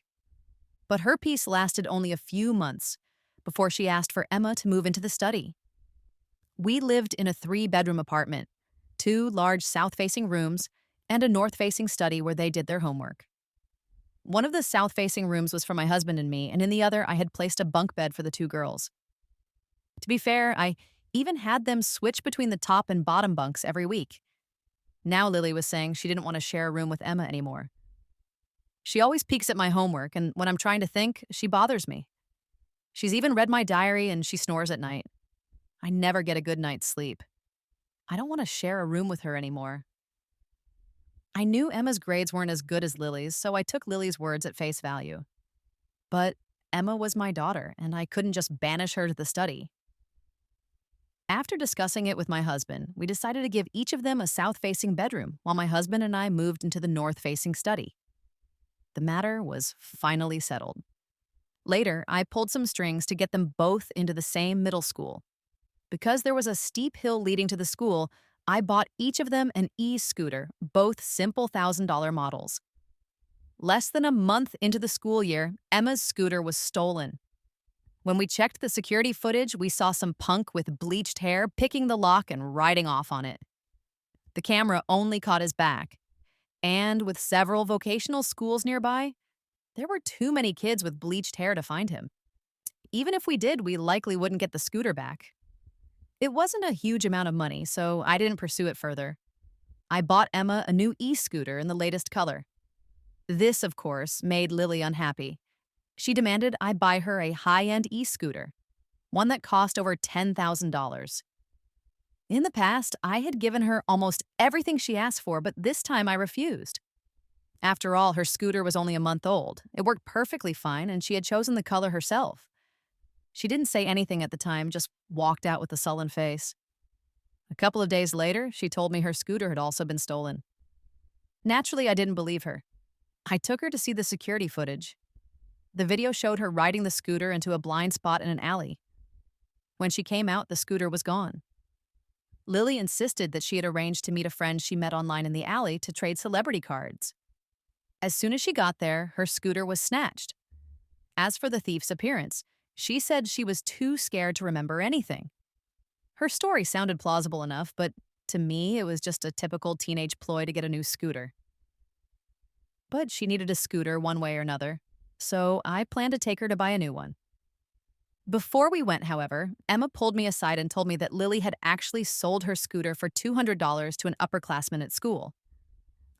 But her peace lasted only a few months before she asked for Emma to move into the study. We lived in a 3-bedroom apartment, 2 large south-facing rooms, and a north-facing study where they did their homework. One of the south-facing rooms was for my husband and me, and in the other I had placed a bunk bed for the 2 girls. To be fair, I even had them switch between the top and bottom bunks every week. Now Lily was saying she didn't want to share a room with Emma anymore. She always peeks at my homework, and when I'm trying to think, she bothers me. She's even read my diary and she snores at night. I never get a good night's sleep. I don't want to share a room with her anymore. I knew Emma's grades weren't as good as Lily's, so I took Lily's words at face value. But Emma was my daughter, and I couldn't just banish her to the study. After discussing it with my husband, we decided to give each of them a south-facing bedroom, while my husband and I moved into the north-facing study. The matter was finally settled. Later, I pulled some strings to get them both into the same middle school. Because there was a steep hill leading to the school, I bought each of them an e-scooter, both simple $1,000 models. Less than a month into the school year, Emma's scooter was stolen. When we checked the security footage, we saw some punk with bleached hair picking the lock and riding off on it. The camera only caught his back. And with several vocational schools nearby, there were too many kids with bleached hair to find him. Even if we did, we likely wouldn't get the scooter back. It wasn't a huge amount of money, so I didn't pursue it further. I bought Emma a new e-scooter in the latest color. This, of course, made Lily unhappy. She demanded I buy her a high-end e-scooter, one that cost over $10,000. In the past, I had given her almost everything she asked for, but this time I refused. After all, her scooter was only a month old. It worked perfectly fine, and she had chosen the color herself. She didn't say anything at the time, just walked out with a sullen face. A couple of days later, she told me her scooter had also been stolen. Naturally, I didn't believe her. I took her to see the security footage. The video showed her riding the scooter into a blind spot in an alley. When she came out, the scooter was gone. Lily insisted that she had arranged to meet a friend she met online in the alley to trade celebrity cards. As soon as she got there, her scooter was snatched. As for the thief's appearance, she said she was too scared to remember anything. Her story sounded plausible enough, but to me, it was just a typical teenage ploy to get a new scooter. But she needed a scooter one way or another, so I planned to take her to buy a new one. Before we went, however, Emma pulled me aside and told me that Lily had actually sold her scooter for $200 to an upperclassman at school.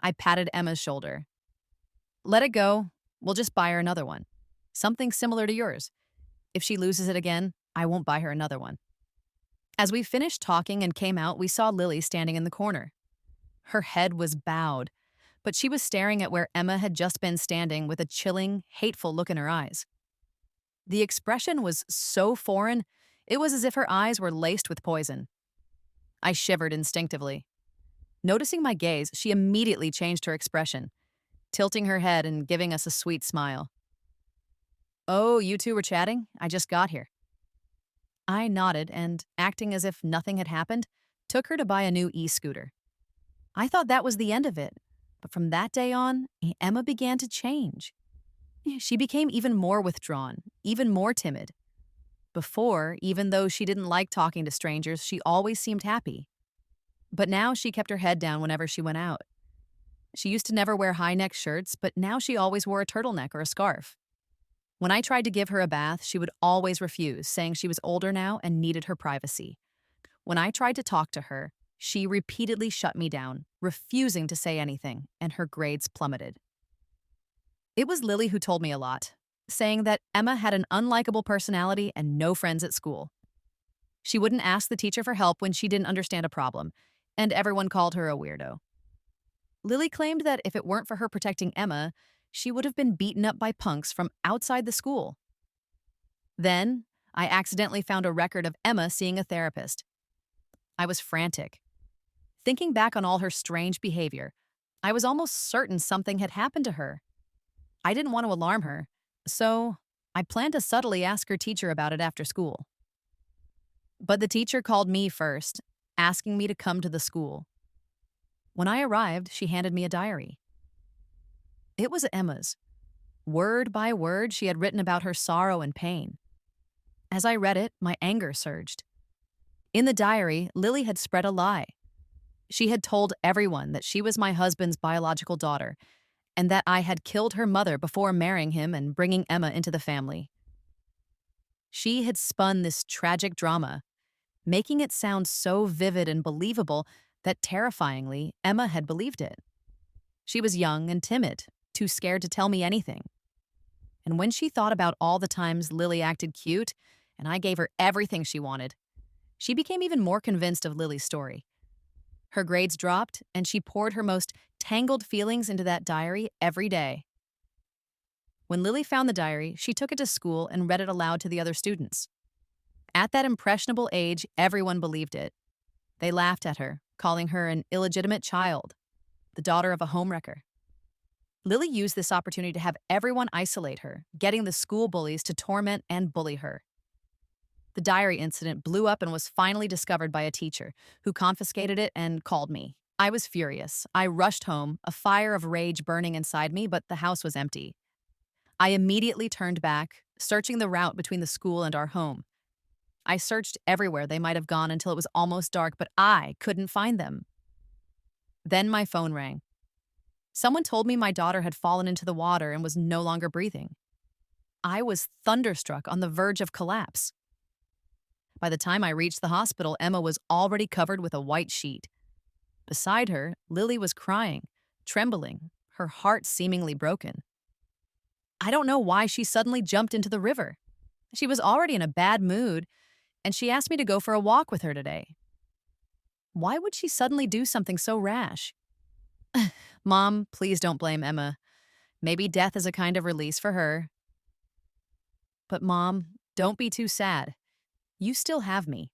I patted Emma's shoulder. Let it go. We'll just buy her another one. Something similar to yours. If she loses it again, I won't buy her another one. As we finished talking and came out, we saw Lily standing in the corner. Her head was bowed, but she was staring at where Emma had just been standing with a chilling, hateful look in her eyes. The expression was so foreign, it was as if her eyes were laced with poison. I shivered instinctively. Noticing my gaze, she immediately changed her expression, tilting her head and giving us a sweet smile. "Oh, you two were chatting? I just got here." I nodded and, acting as if nothing had happened, took her to buy a new e-scooter. I thought that was the end of it, but from that day on, Emma began to change. She became even more withdrawn, even more timid. Before, even though she didn't like talking to strangers, she always seemed happy. But now she kept her head down whenever she went out. She used to never wear high-neck shirts, but now she always wore a turtleneck or a scarf. When I tried to give her a bath, she would always refuse, saying she was older now and needed her privacy. When I tried to talk to her, she repeatedly shut me down, refusing to say anything, and her grades plummeted. It was Lily who told me a lot, saying that Emma had an unlikable personality and no friends at school. She wouldn't ask the teacher for help when she didn't understand a problem, and everyone called her a weirdo. Lily claimed that if it weren't for her protecting Emma, she would have been beaten up by punks from outside the school. Then, I accidentally found a record of Emma seeing a therapist. I was frantic. Thinking back on all her strange behavior, I was almost certain something had happened to her. I didn't want to alarm her, so I planned to subtly ask her teacher about it after school. But the teacher called me first, asking me to come to the school. When I arrived, she handed me a diary. It was Emma's. Word by word, she had written about her sorrow and pain. As I read it, my anger surged. In the diary, Lily had spread a lie. She had told everyone that she was my husband's biological daughter and that I had killed her mother before marrying him and bringing Emma into the family. She had spun this tragic drama, making it sound so vivid and believable that terrifyingly, Emma had believed it. She was young and timid, too scared to tell me anything. And when she thought about all the times Lily acted cute and I gave her everything she wanted, she became even more convinced of Lily's story. Her grades dropped, and she poured her most tangled feelings into that diary every day. When Lily found the diary, she took it to school and read it aloud to the other students. At that impressionable age, everyone believed it. They laughed at her, calling her an illegitimate child, the daughter of a homewrecker. Lily used this opportunity to have everyone isolate her, getting the school bullies to torment and bully her. The diary incident blew up and was finally discovered by a teacher, who confiscated it and called me. I was furious. I rushed home, a fire of rage burning inside me, but the house was empty. I immediately turned back, searching the route between the school and our home. I searched everywhere they might have gone until it was almost dark, but I couldn't find them. Then my phone rang. Someone told me my daughter had fallen into the water and was no longer breathing. I was thunderstruck, on the verge of collapse. By the time I reached the hospital, Emma was already covered with a white sheet. Beside her, Lily was crying, trembling, her heart seemingly broken. I don't know why she suddenly jumped into the river. She was already in a bad mood, and she asked me to go for a walk with her today. Why would she suddenly do something so rash? Mom, please don't blame Emma. Maybe death is a kind of release for her. But Mom, don't be too sad. You still have me.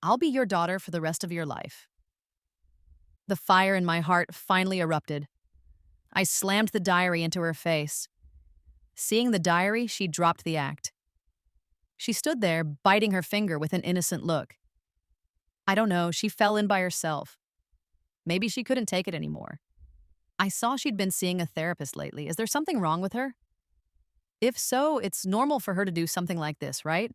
I'll be your daughter for the rest of your life. The fire in my heart finally erupted. I slammed the diary into her face. Seeing the diary, she dropped the act. She stood there, biting her finger with an innocent look. I don't know, she fell in by herself. Maybe she couldn't take it anymore. I saw she'd been seeing a therapist lately. Is there something wrong with her? If so, it's normal for her to do something like this, right?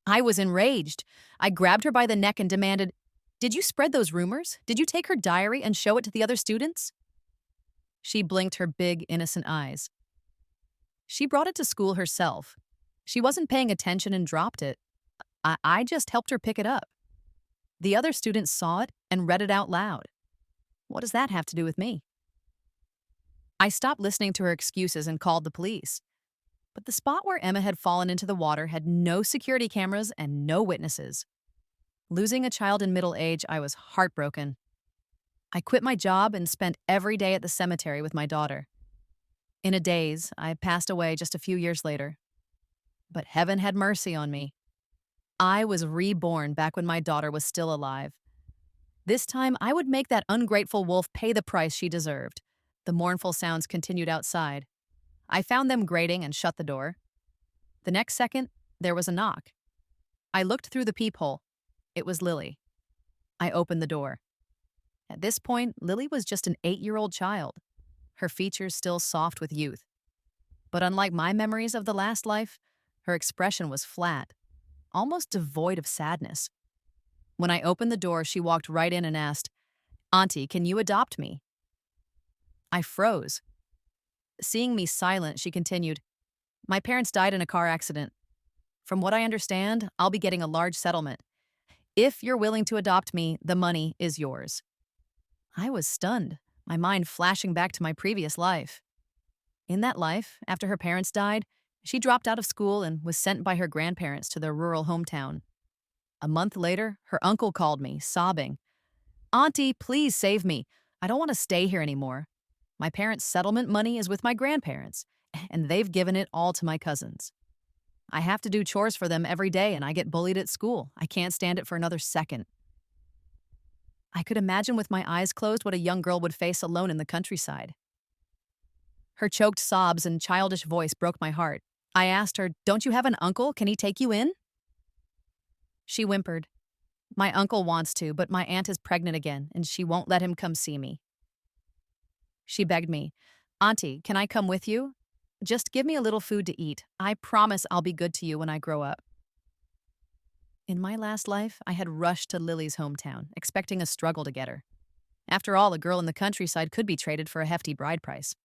I was enraged. I grabbed her by the neck and demanded, "Did you spread those rumors? Did you take her diary and show it to the other students?" She blinked her big, innocent eyes. She brought it to school herself. She wasn't paying attention and dropped it. I just helped her pick it up. The other students saw it and read it out loud. What does that have to do with me? I stopped listening to her excuses and called the police. But the spot where Emma had fallen into the water had no security cameras and no witnesses. Losing a child in middle age, I was heartbroken. I quit my job and spent every day at the cemetery with my daughter. In a daze, I passed away just a few years later. But heaven had mercy on me. I was reborn back when my daughter was still alive. This time, I would make that ungrateful wolf pay the price she deserved. The mournful sounds continued outside. I found them grating and shut the door. The next second, there was a knock. I looked through the peephole. It was Lily. I opened the door. At this point, Lily was just an 8-year-old child, her features still soft with youth. But unlike my memories of the last life, her expression was flat, almost devoid of sadness. When I opened the door, she walked right in and asked, "Auntie, can you adopt me?" I froze. Seeing me silent, she continued, "My parents died in a car accident. From what I understand, I'll be getting a large settlement. If you're willing to adopt me, the money is yours." I was stunned, my mind flashing back to my previous life. In that life, after her parents died, she dropped out of school and was sent by her grandparents to their rural hometown. A month later, her uncle called me, sobbing, "Auntie, please save me. I don't want to stay here anymore. My parents' settlement money is with my grandparents, and they've given it all to my cousins. I have to do chores for them every day, and I get bullied at school. I can't stand it for another second." I could imagine with my eyes closed what a young girl would face alone in the countryside. Her choked sobs and childish voice broke my heart. I asked her, "Don't you have an uncle? Can he take you in?" She whimpered, "My uncle wants to, but my aunt is pregnant again, and she won't let him come see me." She begged me, "Auntie, can I come with you? Just give me a little food to eat. I promise I'll be good to you when I grow up." In my last life, I had rushed to Lily's hometown, expecting a struggle to get her. After all, a girl in the countryside could be traded for a hefty bride price.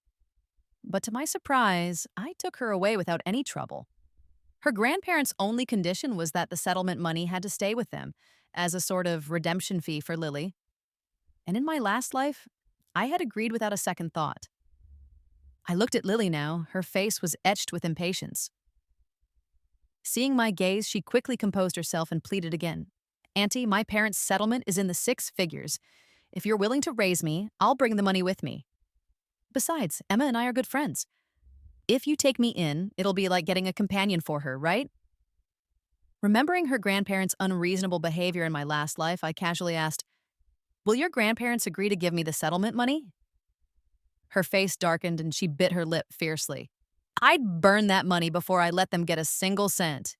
But to my surprise, I took her away without any trouble. Her grandparents' only condition was that the settlement money had to stay with them, as a sort of redemption fee for Lily. And in my last life, I had agreed without a second thought. I looked at Lily now, her face was etched with impatience. Seeing my gaze, she quickly composed herself and pleaded again. "Auntie, my parents' settlement is in the six figures. If you're willing to raise me, I'll bring the money with me. Besides, Emma and I are good friends. If you take me in, it'll be like getting a companion for her, right?" Remembering her grandparents' unreasonable behavior in my last life, I casually asked, "Will your grandparents agree to give me the settlement money?" Her face darkened and she bit her lip fiercely. "I'd burn that money before I let them get a single cent."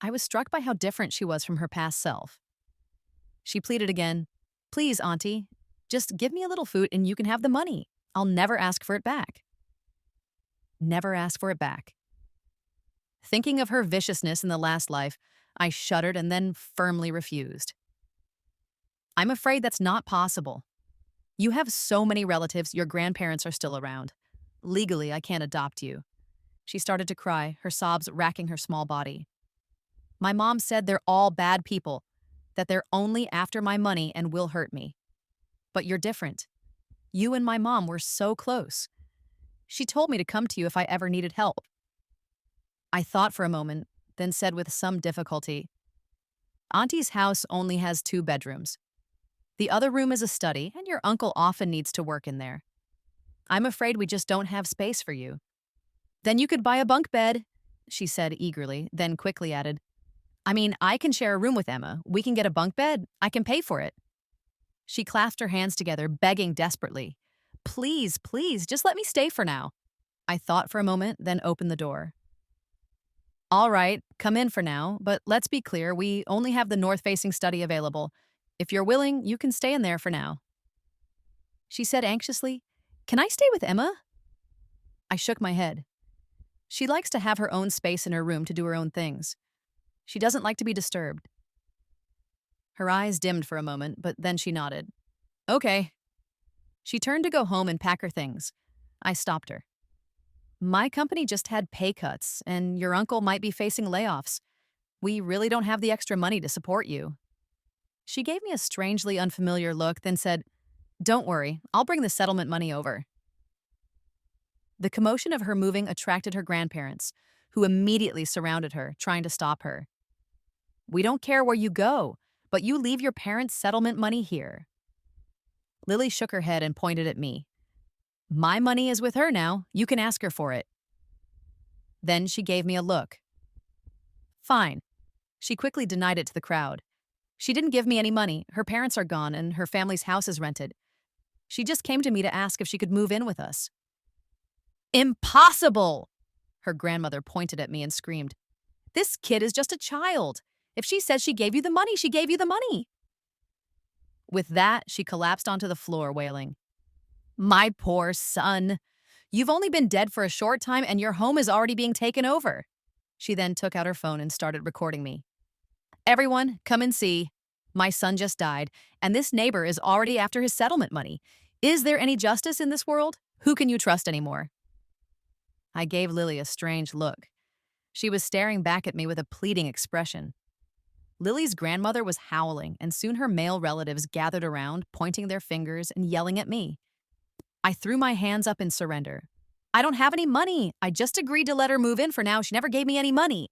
I was struck by how different she was from her past self. She pleaded again, "Please, Auntie, just give me a little food and you can have the money. I'll never ask for it back." Never ask for it back. Thinking of her viciousness in the last life, I shuddered and then firmly refused. "I'm afraid that's not possible. You have so many relatives, your grandparents are still around. Legally, I can't adopt you." She started to cry, her sobs racking her small body. "My mom said they're all bad people, that they're only after my money and will hurt me. But you're different. You and my mom were so close. She told me to come to you if I ever needed help." I thought for a moment, then said with some difficulty, "Auntie's house only has 2 bedrooms. The other room is a study, and your uncle often needs to work in there. I'm afraid we just don't have space for you." "Then you could buy a bunk bed," she said eagerly, then quickly added, "I mean, I can share a room with Emma. We can get a bunk bed. I can pay for it." She clasped her hands together, begging desperately, "Please, please, just let me stay for now." I thought for a moment, then opened the door. "All right, come in for now, but let's be clear, we only have the north-facing study available. If you're willing, you can stay in there for now." She said anxiously, "Can I stay with Emma?" I shook my head. She likes to have her own space in her room to do her own things. She doesn't like to be disturbed. Her eyes dimmed for a moment, but then she nodded. "Okay." She turned to go home and pack her things. I stopped her. "My company just had pay cuts, and your uncle might be facing layoffs. We really don't have the extra money to support you." She gave me a strangely unfamiliar look, then said, "Don't worry, I'll bring the settlement money over." The commotion of her moving attracted her grandparents, who immediately surrounded her, trying to stop her. "We don't care where you go, but you leave your parents' settlement money here." Lily shook her head and pointed at me. "My money is with her now. You can ask her for it." Then she gave me a look. "Fine." She quickly denied it to the crowd. "She didn't give me any money. Her parents are gone and her family's house is rented. She just came to me to ask if she could move in with us." "Impossible!" Her grandmother pointed at me and screamed. "This kid is just a child. If she says she gave you the money, she gave you the money." With that, she collapsed onto the floor, wailing, "My poor son. You've only been dead for a short time and your home is already being taken over." She then took out her phone and started recording me. "Everyone, come and see. My son just died, and this neighbor is already after his settlement money. Is there any justice in this world? Who can you trust anymore? I gave Lily a strange look. She was staring back at me with a pleading expression. Lily's grandmother was howling, and soon her male relatives gathered around, pointing their fingers and yelling at me. I threw my hands up in surrender. I don't have any money. I just agreed to let her move in for now. She never gave me any money.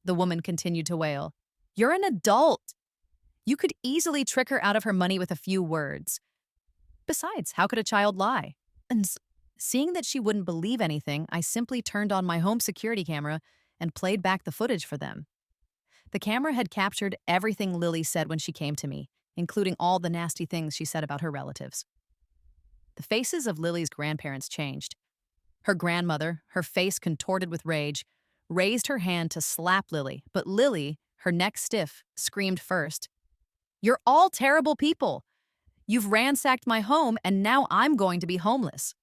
The woman continued to wail. You're an adult. You could easily trick her out of her money with a few words. Besides, how could a child lie? And seeing that she wouldn't believe anything, I simply turned on my home security camera and played back the footage for them. The camera had captured everything Lily said when she came to me, including all the nasty things she said about her relatives. The faces of Lily's grandparents changed. Her grandmother, her face contorted with rage, raised her hand to slap Lily, but Lily, her neck stiff, screamed first. You're all terrible people. You've ransacked my home, and now I'm going to be homeless.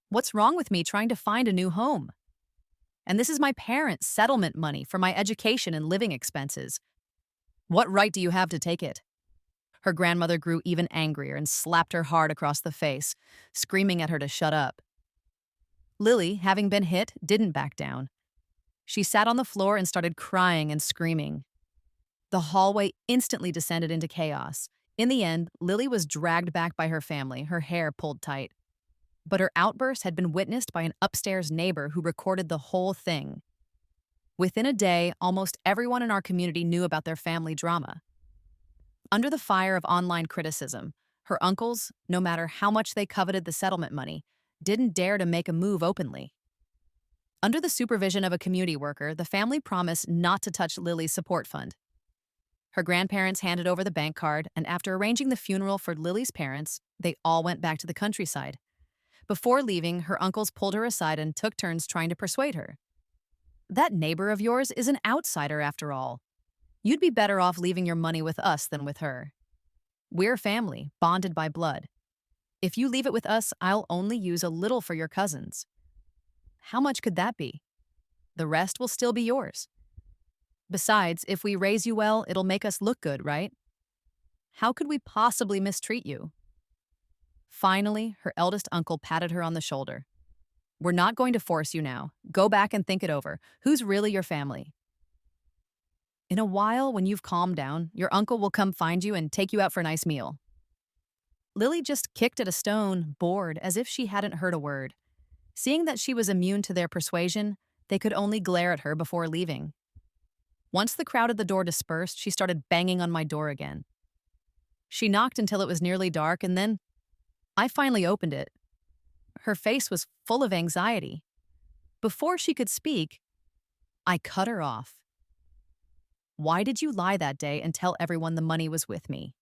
What's wrong with me trying to find a new home? And this is my parents' settlement money for my education and living expenses. What right do you have to take it? Her grandmother grew even angrier and slapped her hard across the face, screaming at her to shut up. Lily, having been hit, didn't back down. She sat on the floor and started crying and screaming. The hallway instantly descended into chaos. In the end, Lily was dragged back by her family, her hair pulled tight. But her outburst had been witnessed by an upstairs neighbor who recorded the whole thing. Within a day, almost everyone in our community knew about their family drama. Under the fire of online criticism, her uncles, no matter how much they coveted the settlement money, didn't dare to make a move openly. Under the supervision of a community worker, the family promised not to touch Lily's support fund. Her grandparents handed over the bank card, and after arranging the funeral for Lily's parents, they all went back to the countryside. Before leaving, her uncles pulled her aside and took turns trying to persuade her. That neighbor of yours is an outsider after all. You'd be better off leaving your money with us than with her. We're family, bonded by blood. If you leave it with us, I'll only use a little for your cousins. How much could that be? The rest will still be yours. Besides, if we raise you well, it'll make us look good, right? How could we possibly mistreat you? Finally, her eldest uncle patted her on the shoulder. We're not going to force you now. Go back and think it over. Who's really your family? In a while, when you've calmed down, your uncle will come find you and take you out for a nice meal. Lily just kicked at a stone, bored, as if she hadn't heard a word. Seeing that she was immune to their persuasion, they could only glare at her before leaving. Once the crowd at the door dispersed, she started banging on my door again. She knocked until it was nearly dark, and then I finally opened it. Her face was full of anxiety. Before she could speak, I cut her off. Why did you lie that day and tell everyone the money was with me?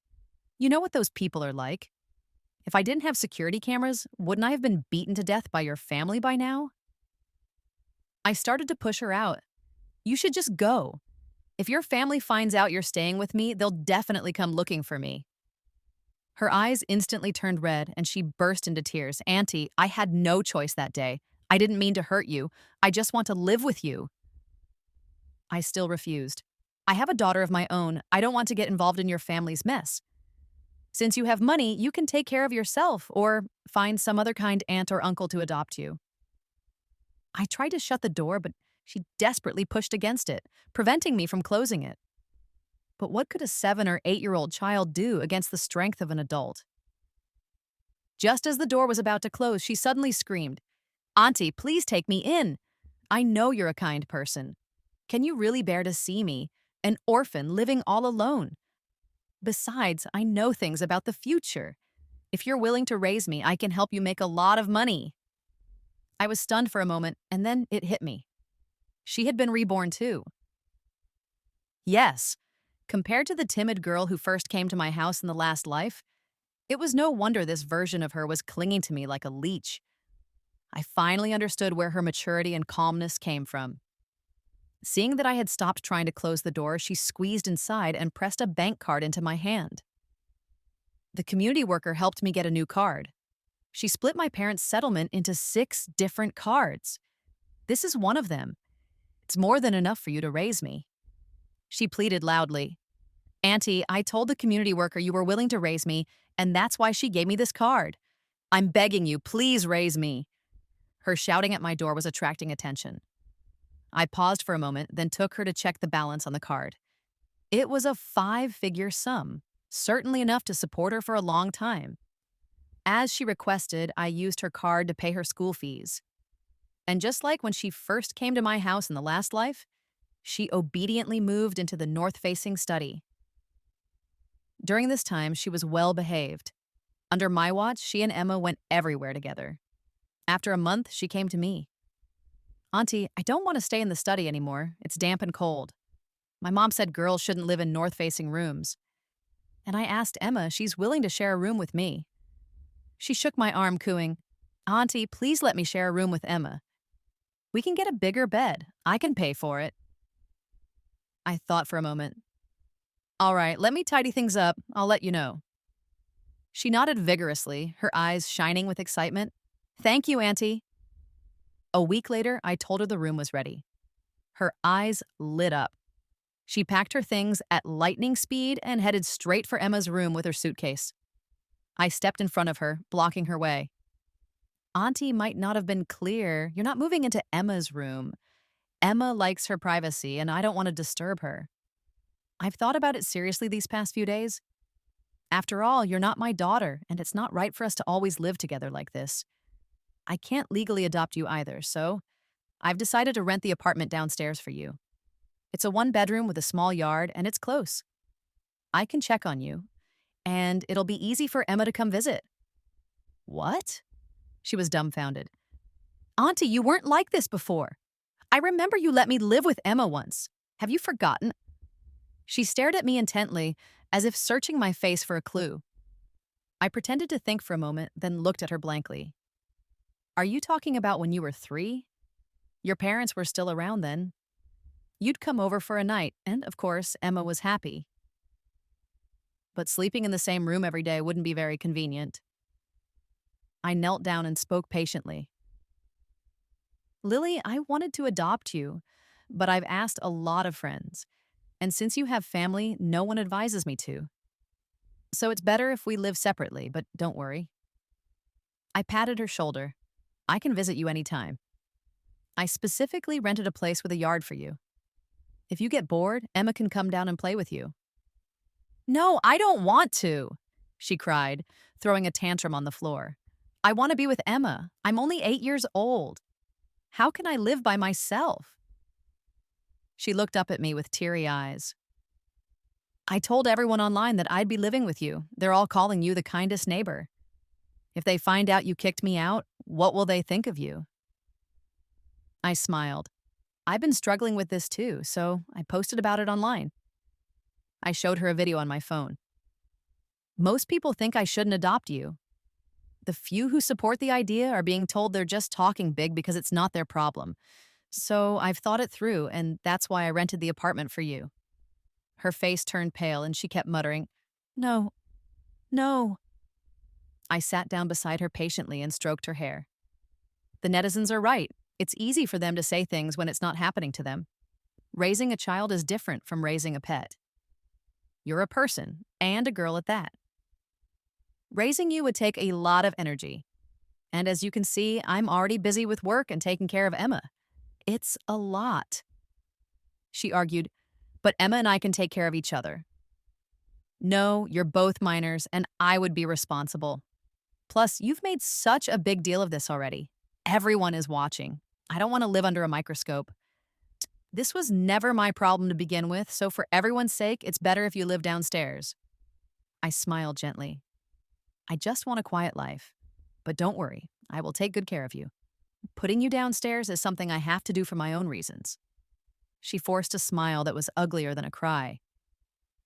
You know what those people are like. If I didn't have security cameras, wouldn't I have been beaten to death by your family by now? I started to push her out. You should just go. If your family finds out you're staying with me, they'll definitely come looking for me. Her eyes instantly turned red, and she burst into tears. Auntie, I had no choice that day. I didn't mean to hurt you. I just want to live with you. I still refused. I have a daughter of my own. I don't want to get involved in your family's mess. Since you have money, you can take care of yourself or find some other kind aunt or uncle to adopt you. I tried to shut the door, but she desperately pushed against it, preventing me from closing it. But what could a 7 or 8-year-old child do against the strength of an adult? Just as the door was about to close, she suddenly screamed, Auntie, please take me in. I know you're a kind person. Can you really bear to see me, an orphan living all alone? Besides, I know things about the future. If you're willing to raise me, I can help you make a lot of money. I was stunned for a moment, and then it hit me. She had been reborn too. Yes, compared to the timid girl who first came to my house in the last life, it was no wonder this version of her was clinging to me like a leech. I finally understood where her maturity and calmness came from. Seeing that I had stopped trying to close the door, she squeezed inside and pressed a bank card into my hand. The community worker helped me get a new card. She split my parents' settlement into 6 different cards. This is one of them. It's more than enough for you to raise me. She pleaded loudly. Auntie, I told the community worker you were willing to raise me, and that's why she gave me this card. I'm begging you, please raise me. Her shouting at my door was attracting attention. I paused for a moment, then took her to check the balance on the card. It was a five-figure sum, certainly enough to support her for a long time. As she requested, I used her card to pay her school fees. And just like when she first came to my house in the last life, she obediently moved into the north-facing study. During this time, she was well behaved. Under my watch, she and Emma went everywhere together. After a month, she came to me. Auntie, I don't want to stay in the study anymore. It's damp and cold. My mom said girls shouldn't live in north-facing rooms. And I asked Emma, she's willing to share a room with me. She shook my arm, cooing, Auntie, please let me share a room with Emma. We can get a bigger bed. I can pay for it. I thought for a moment. All right, let me tidy things up. I'll let you know. She nodded vigorously, her eyes shining with excitement. Thank you, Auntie. A week later, I told her the room was ready. Her eyes lit up. She packed her things at lightning speed and headed straight for Emma's room with her suitcase. I stepped in front of her, blocking her way. Auntie might not have been clear. You're not moving into Emma's room. Emma likes her privacy, and I don't want to disturb her. I've thought about it seriously these past few days. After all, you're not my daughter, and it's not right for us to always live together like this. I can't legally adopt you either, so I've decided to rent the apartment downstairs for you. It's a one-bedroom with a small yard, and it's close. I can check on you, and it'll be easy for Emma to come visit. What? She was dumbfounded. Auntie, you weren't like this before. I remember you let me live with Emma once. Have you forgotten? She stared at me intently, as if searching my face for a clue. I pretended to think for a moment, then looked at her blankly. Are you talking about when you were 3? Your parents were still around then. You'd come over for a night, and, of course, Emma was happy. But sleeping in the same room every day wouldn't be very convenient. I knelt down and spoke patiently. Lily, I wanted to adopt you, but I've asked a lot of friends. And since you have family, no one advises me to. So it's better if we live separately, but don't worry. I patted her shoulder. I can visit you anytime. I specifically rented a place with a yard for you. If you get bored, Emma can come down and play with you. No, I don't want to, she cried, throwing a tantrum on the floor. I want to be with Emma. I'm only 8 years old. How can I live by myself? She looked up at me with teary eyes. I told everyone online that I'd be living with you. They're all calling you the kindest neighbor. If they find out you kicked me out, what will they think of you? I smiled. I've been struggling with this too, so I posted about it online. I showed her a video on my phone. Most people think I shouldn't adopt you. The few who support the idea are being told they're just talking big because it's not their problem. So I've thought it through, and that's why I rented the apartment for you. Her face turned pale, and she kept muttering, No, no. I sat down beside her patiently and stroked her hair. The netizens are right. It's easy for them to say things when it's not happening to them. Raising a child is different from raising a pet. You're a person, and a girl at that. Raising you would take a lot of energy. And as you can see, I'm already busy with work and taking care of Emma. It's a lot. She argued, but Emma and I can take care of each other. No, you're both minors, and I would be responsible. Plus, you've made such a big deal of this already. Everyone is watching. I don't want to live under a microscope. This was never my problem to begin with, so for everyone's sake, it's better if you live downstairs. I smiled gently. I just want a quiet life. But don't worry, I will take good care of you. Putting you downstairs is something I have to do for my own reasons. She forced a smile that was uglier than a cry.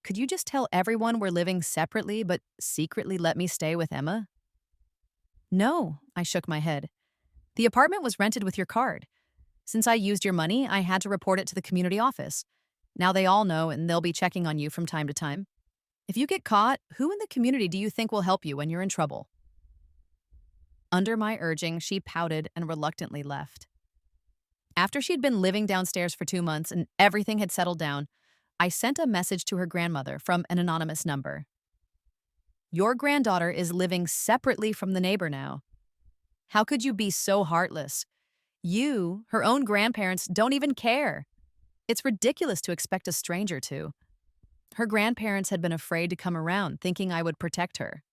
Could you just tell everyone we're living separately, but secretly let me stay with Emma? No, I shook my head. The apartment was rented with your card. Since I used your money, I had to report it to the community office. Now they all know, and they'll be checking on you from time to time. If you get caught, who in the community do you think will help you when you're in trouble? Under my urging, she pouted and reluctantly left. After she'd been living downstairs for 2 months and everything had settled down, I sent a message to her grandmother from an anonymous number. Your granddaughter is living separately from the neighbor now. How could you be so heartless? You, her own grandparents, don't even care. It's ridiculous to expect a stranger to. Her grandparents had been afraid to come around, thinking I would protect her.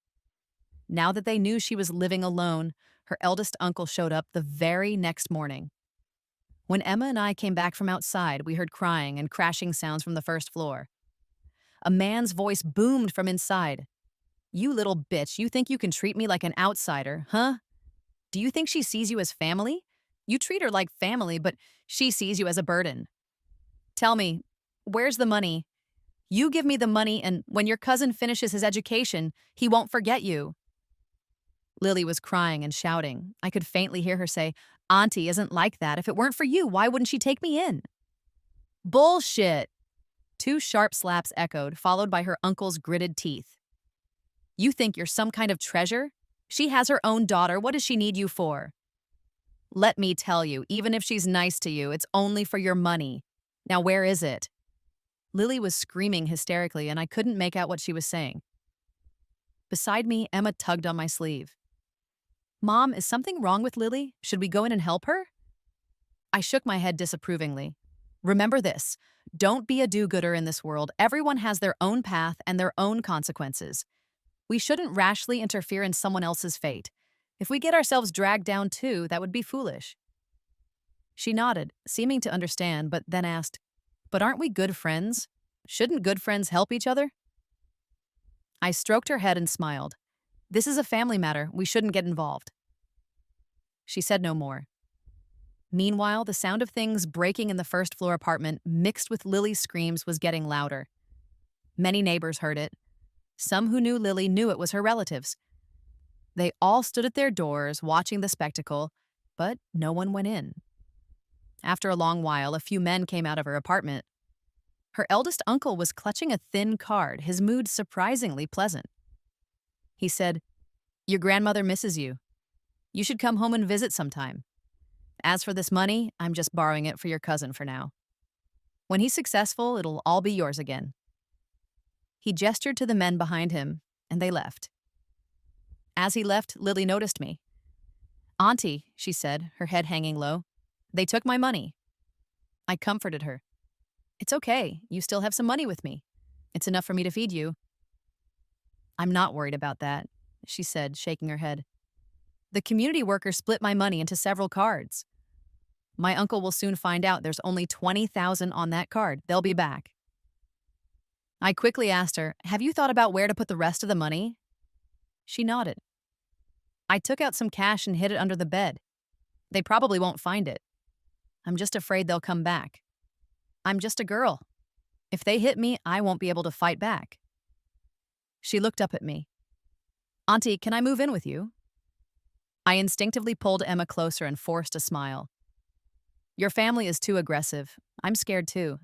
Now that they knew she was living alone, her eldest uncle showed up the very next morning. When Emma and I came back from outside, we heard crying and crashing sounds from the first floor. A man's voice boomed from inside. You little bitch, you think you can treat me like an outsider, huh? Do you think she sees you as family? You treat her like family, but she sees you as a burden. Tell me, where's the money? You give me the money, and when your cousin finishes his education, he won't forget you. Lily was crying and shouting. I could faintly hear her say, Auntie isn't like that. If it weren't for you, why wouldn't she take me in? Bullshit! Two sharp slaps echoed, followed by her uncle's gritted teeth. You think you're some kind of treasure? She has her own daughter. What does she need you for? Let me tell you, even if she's nice to you, it's only for your money. Now, where is it? Lily was screaming hysterically, and I couldn't make out what she was saying. Beside me, Emma tugged on my sleeve. Mom, is something wrong with Lily? Should we go in and help her? I shook my head disapprovingly. Remember this. Don't be a do-gooder in this world. Everyone has their own path and their own consequences. We shouldn't rashly interfere in someone else's fate. If we get ourselves dragged down too, that would be foolish. She nodded, seeming to understand, but then asked, But aren't we good friends? Shouldn't good friends help each other? I stroked her head and smiled. This is a family matter. We shouldn't get involved. She said no more. Meanwhile, the sound of things breaking in the first-floor apartment, mixed with Lily's screams, was getting louder. Many neighbors heard it. Some who knew Lily knew it was her relatives. They all stood at their doors, watching the spectacle, but no one went in. After a long while, a few men came out of her apartment. Her eldest uncle was clutching a thin card, his mood surprisingly pleasant. He said, Your grandmother misses you. You should come home and visit sometime. As for this money, I'm just borrowing it for your cousin for now. When he's successful, it'll all be yours again. He gestured to the men behind him, and they left. As he left, Lily noticed me. Auntie, she said, her head hanging low, they took my money. I comforted her. It's okay. You still have some money with me. It's enough for me to feed you. I'm not worried about that, she said, shaking her head. The community worker split my money into several cards. My uncle will soon find out there's only $20,000 on that card. They'll be back. I quickly asked her, Have you thought about where to put the rest of the money? She nodded. I took out some cash and hid it under the bed. They probably won't find it. I'm just afraid they'll come back. I'm just a girl. If they hit me, I won't be able to fight back. She looked up at me. Auntie, can I move in with you? I instinctively pulled Emma closer and forced a smile. Your family is too aggressive. I'm scared too.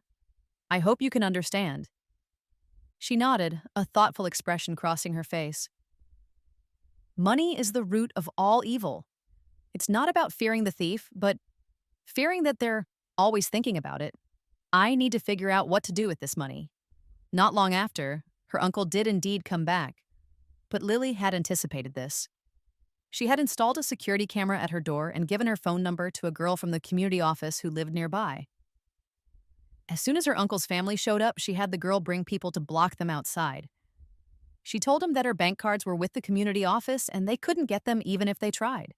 I hope you can understand. She nodded, a thoughtful expression crossing her face. Money is the root of all evil. It's not about fearing the thief, but fearing that they're always thinking about it. I need to figure out what to do with this money. Not long after, her uncle did indeed come back, but Lily had anticipated this. She had installed a security camera at her door and given her phone number to a girl from the community office who lived nearby. As soon as her uncle's family showed up, she had the girl bring people to block them outside. She told him that her bank cards were with the community office and they couldn't get them even if they tried.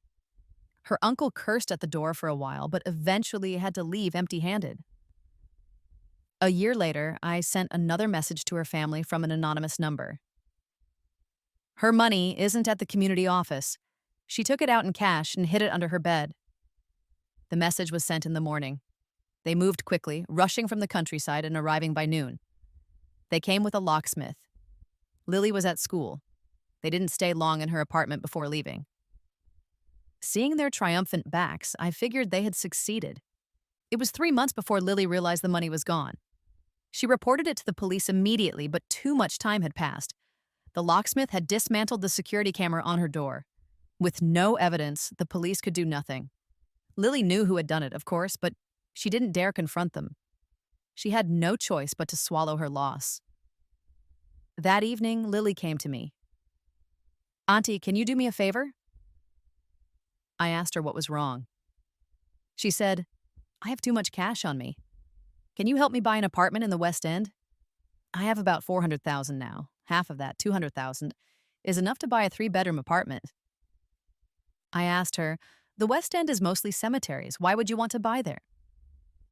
Her uncle cursed at the door for a while, but eventually had to leave empty-handed. A year later, I sent another message to her family from an anonymous number. Her money isn't at the community office. She took it out in cash and hid it under her bed. The message was sent in the morning. They moved quickly, rushing from the countryside and arriving by noon. They came with a locksmith. Lily was at school. They didn't stay long in her apartment before leaving. Seeing their triumphant backs, I figured they had succeeded. It was 3 months before Lily realized the money was gone. She reported it to the police immediately, but too much time had passed. The locksmith had dismantled the security camera on her door. With no evidence, the police could do nothing. Lily knew who had done it, of course, but she didn't dare confront them. She had no choice but to swallow her loss. That evening, Lily came to me. Auntie, can you do me a favor? I asked her what was wrong. She said, I have too much cash on me. Can you help me buy an apartment in the West End? I have about 400,000 now. Half of that, 200,000, is enough to buy a 3-bedroom apartment. I asked her, the West End is mostly cemeteries. Why would you want to buy there?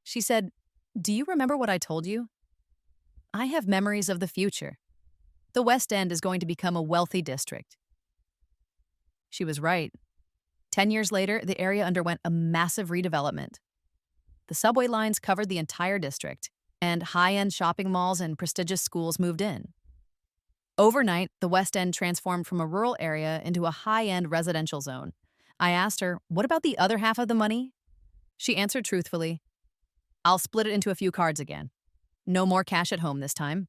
She said, do you remember what I told you? I have memories of the future. The West End is going to become a wealthy district. She was right. 10 years later, the area underwent a massive redevelopment. The subway lines covered the entire district, and high-end shopping malls and prestigious schools moved in. Overnight, the West End transformed from a rural area into a high-end residential zone. I asked her, what about the other half of the money? She answered truthfully, I'll split it into a few cards again. No more cash at home this time.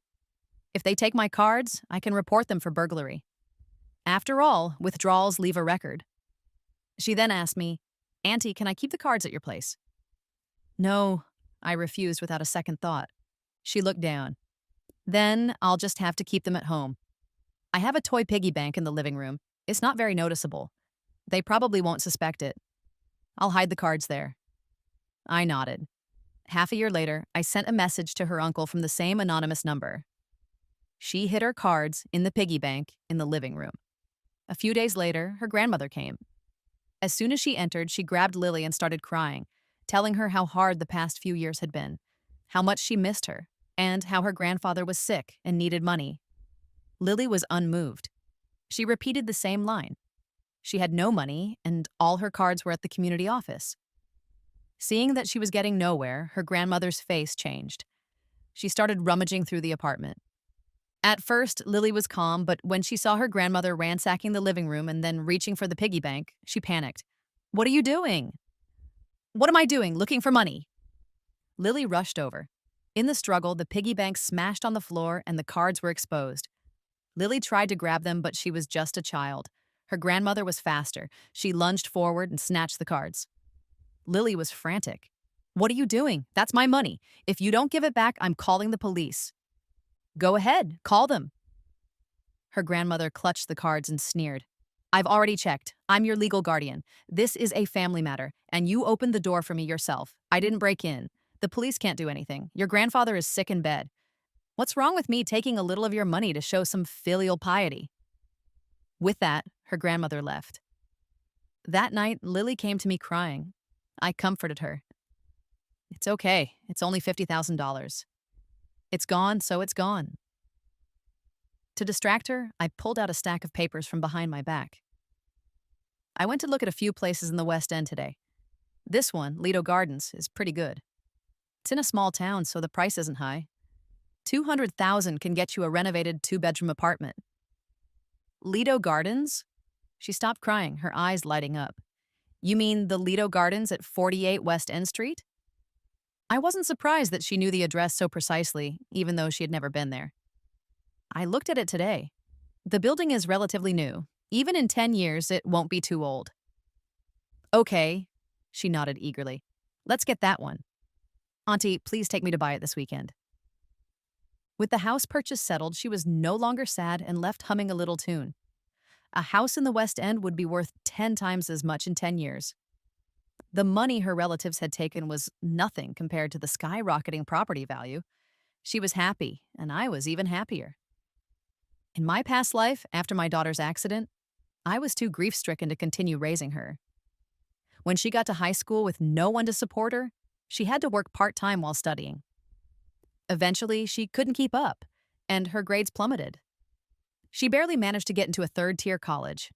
If they take my cards, I can report them for burglary. After all, withdrawals leave a record. She then asked me, Auntie, can I keep the cards at your place? No, I refused without a second thought. She looked down. Then I'll just have to keep them at home. I have a toy piggy bank in the living room. It's not very noticeable. They probably won't suspect it. I'll hide the cards there. I nodded. Half a year later, I sent a message to her uncle from the same anonymous number. She hid her cards in the piggy bank in the living room. A few days later, her grandmother came. As soon as she entered, she grabbed Lily and started crying, telling her how hard the past few years had been, how much she missed her, and how her grandfather was sick and needed money. Lily was unmoved. She repeated the same line. She had no money, and all her cards were at the community office. Seeing that she was getting nowhere, her grandmother's face changed. She started rummaging through the apartment. At first, Lily was calm, but when she saw her grandmother ransacking the living room and then reaching for the piggy bank, she panicked. What are you doing? What am I doing? Looking for money. Lily rushed over. In the struggle, the piggy bank smashed on the floor and the cards were exposed. Lily tried to grab them, but she was just a child. Her grandmother was faster. She lunged forward and snatched the cards. Lily was frantic. What are you doing? That's my money. If you don't give it back, I'm calling the police. Go ahead, call them. Her grandmother clutched the cards and sneered. I've already checked. I'm your legal guardian. This is a family matter, and you opened the door for me yourself. I didn't break in. The police can't do anything. Your grandfather is sick in bed. What's wrong with me taking a little of your money to show some filial piety? With that, her grandmother left. That night, Lily came to me crying. I comforted her. It's okay. It's only $50,000. It's gone, so it's gone. To distract her, I pulled out a stack of papers from behind my back. I went to look at a few places in the West End today. This one, Lido Gardens, is pretty good. It's in a small town, so the price isn't high. $200,000 can get you a renovated 2-bedroom apartment. Lido Gardens? She stopped crying, her eyes lighting up. You mean the Lido Gardens at 48 West End Street? I wasn't surprised that she knew the address so precisely, even though she had never been there. I looked at it today. The building is relatively new. Even in 10 years, it won't be too old. Okay, she nodded eagerly. Let's get that one. Auntie, please take me to buy it this weekend. With the house purchase settled, she was no longer sad and left humming a little tune. A house in the West End would be worth 10 times as much in 10 years. The money her relatives had taken was nothing compared to the skyrocketing property value. She was happy, and I was even happier. In my past life, after my daughter's accident, I was too grief-stricken to continue raising her. When she got to high school with no one to support her, she had to work part-time while studying. Eventually, she couldn't keep up, and her grades plummeted. She barely managed to get into a third-tier college.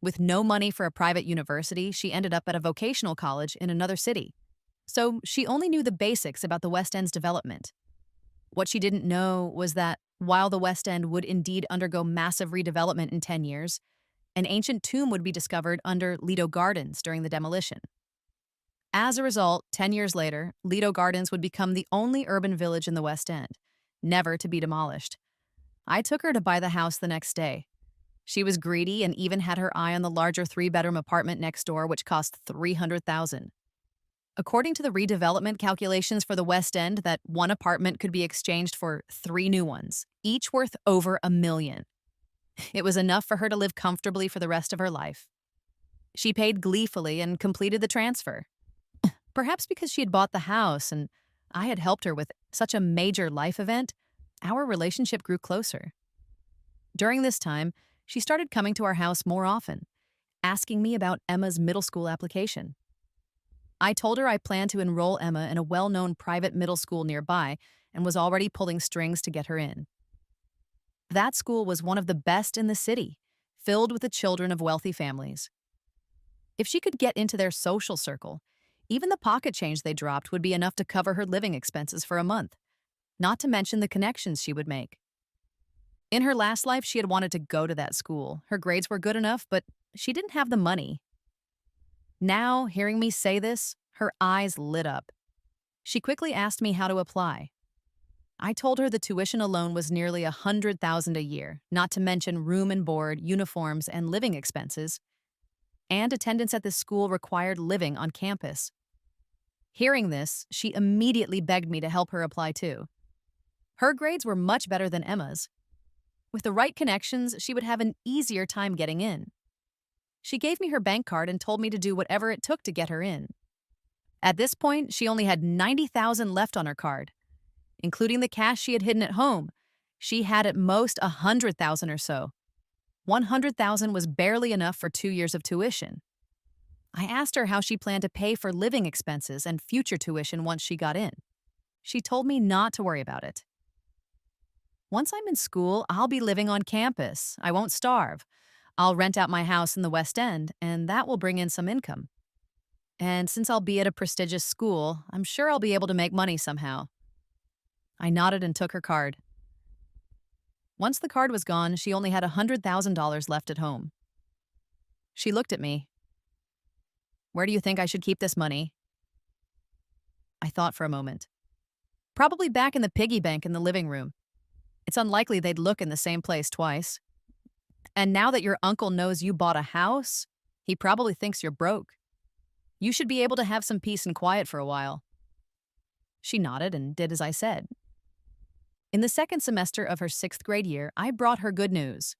With no money for a private university, she ended up at a vocational college in another city. So she only knew the basics about the West End's development. What she didn't know was that while the West End would indeed undergo massive redevelopment in 10 years, an ancient tomb would be discovered under Lido Gardens during the demolition. As a result, 10 years later, Lido Gardens would become the only urban village in the West End, never to be demolished. I took her to buy the house the next day. She was greedy and even had her eye on the larger 3-bedroom apartment next door, which cost $300,000. According to the redevelopment calculations for the West End, that one apartment could be exchanged for 3 new ones, each worth over $1 million. It was enough for her to live comfortably for the rest of her life. She paid gleefully and completed the transfer. Perhaps because she had bought the house and I had helped her with such a major life event, our relationship grew closer. During this time, she started coming to our house more often, asking me about Emma's middle school application. I told her I planned to enroll Emma in a well-known private middle school nearby and was already pulling strings to get her in. That school was one of the best in the city, filled with the children of wealthy families. If she could get into their social circle, even the pocket change they dropped would be enough to cover her living expenses for a month, not to mention the connections she would make. In her last life, she had wanted to go to that school. Her grades were good enough, but she didn't have the money. Now, hearing me say this, her eyes lit up. She quickly asked me how to apply. I told her the tuition alone was nearly $100,000 a year, not to mention room and board, uniforms, and living expenses. And attendance at this school required living on campus. Hearing this, she immediately begged me to help her apply too. Her grades were much better than Emma's. With the right connections, she would have an easier time getting in. She gave me her bank card and told me to do whatever it took to get her in. At this point, she only had $90,000 left on her card. Including the cash she had hidden at home, she had at most $100,000 or so. $100,000 was barely enough for 2 years of tuition. I asked her how she planned to pay for living expenses and future tuition once she got in. She told me not to worry about it. Once I'm in school, I'll be living on campus. I won't starve. I'll rent out my house in the West End, and that will bring in some income. And since I'll be at a prestigious school, I'm sure I'll be able to make money somehow. I nodded and took her card. Once the card was gone, she only had $100,000 left at home. She looked at me. "Where do you think I should keep this money?" I thought for a moment. "Probably back in the piggy bank in the living room. It's unlikely they'd look in the same place twice. And now that your uncle knows you bought a house, he probably thinks you're broke. You should be able to have some peace and quiet for a while." She nodded and did as I said. In the second semester of her 6th grade year, I brought her good news.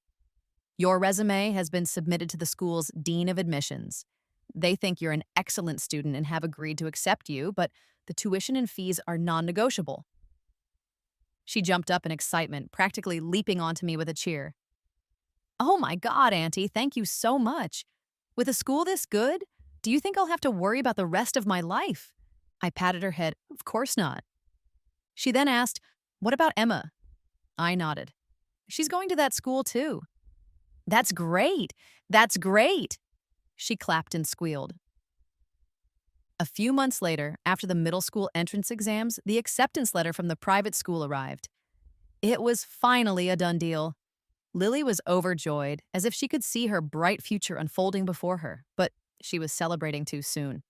"Your resume has been submitted to the school's Dean of Admissions. They think you're an excellent student and have agreed to accept you, but the tuition and fees are non-negotiable." She jumped up in excitement, practically leaping onto me with a cheer. "Oh my God, Auntie, thank you so much. With a school this good, do you think I'll have to worry about the rest of my life?" I patted her head. "Of course not." She then asked, "What about Emma?" I nodded. "She's going to that school too." "That's great! That's great!" She clapped and squealed. A few months later, after the middle school entrance exams, the acceptance letter from the private school arrived. It was finally a done deal. Lily was overjoyed, as if she could see her bright future unfolding before her, but she was celebrating too soon.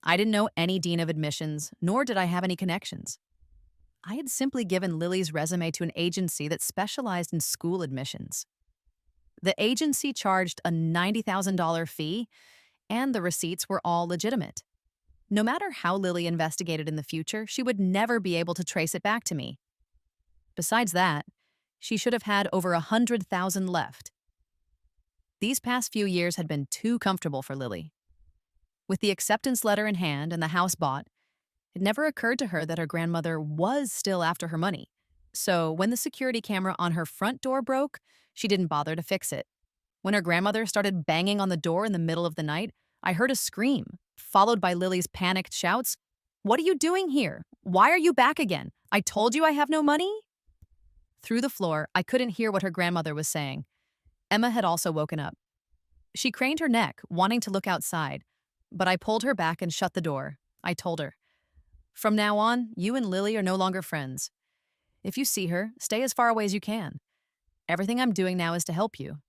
I didn't know any dean of admissions, nor did I have any connections. I had simply given Lily's resume to an agency that specialized in school admissions. The agency charged a $90,000 fee, and the receipts were all legitimate. No matter how Lily investigated in the future, she would never be able to trace it back to me. Besides that, she should have had over $100,000 left. These past few years had been too comfortable for Lily. With the acceptance letter in hand and the house bought, it never occurred to her that her grandmother was still after her money. So when the security camera on her front door broke, she didn't bother to fix it. When her grandmother started banging on the door in the middle of the night, I heard a scream, followed by Lily's panicked shouts. "What are you doing here? Why are you back again? I told you I have no money?" Through the floor, I couldn't hear what her grandmother was saying. Emma had also woken up. She craned her neck, wanting to look outside, but I pulled her back and shut the door. I told her, "From now on, you and Lily are no longer friends. If you see her, stay as far away as you can. Everything I'm doing now is to help you."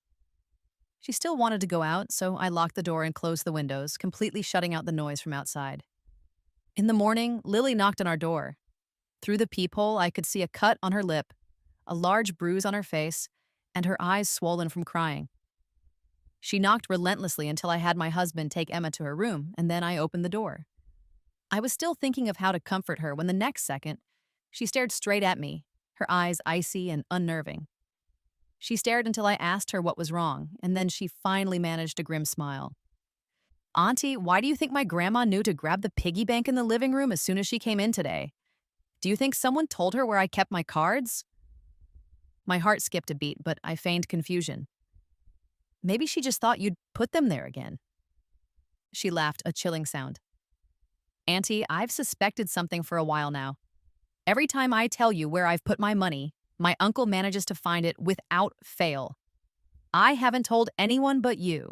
She still wanted to go out, so I locked the door and closed the windows, completely shutting out the noise from outside. In the morning, Lily knocked on our door. Through the peephole, I could see a cut on her lip, a large bruise on her face, and her eyes swollen from crying. She knocked relentlessly until I had my husband take Emma to her room, and then I opened the door. I was still thinking of how to comfort her when the next second, she stared straight at me, her eyes icy and unnerving. She stared until I asked her what was wrong, and then she finally managed a grim smile. Auntie, why do you think my grandma knew to grab the piggy bank in the living room as soon as she came in today? Do you think someone told her where I kept my cards? My heart skipped a beat, but I feigned confusion. Maybe she just thought you'd put them there again. She laughed, a chilling sound. Auntie, I've suspected something for a while now. Every time I tell you where I've put my money, my uncle manages to find it without fail. I haven't told anyone but you.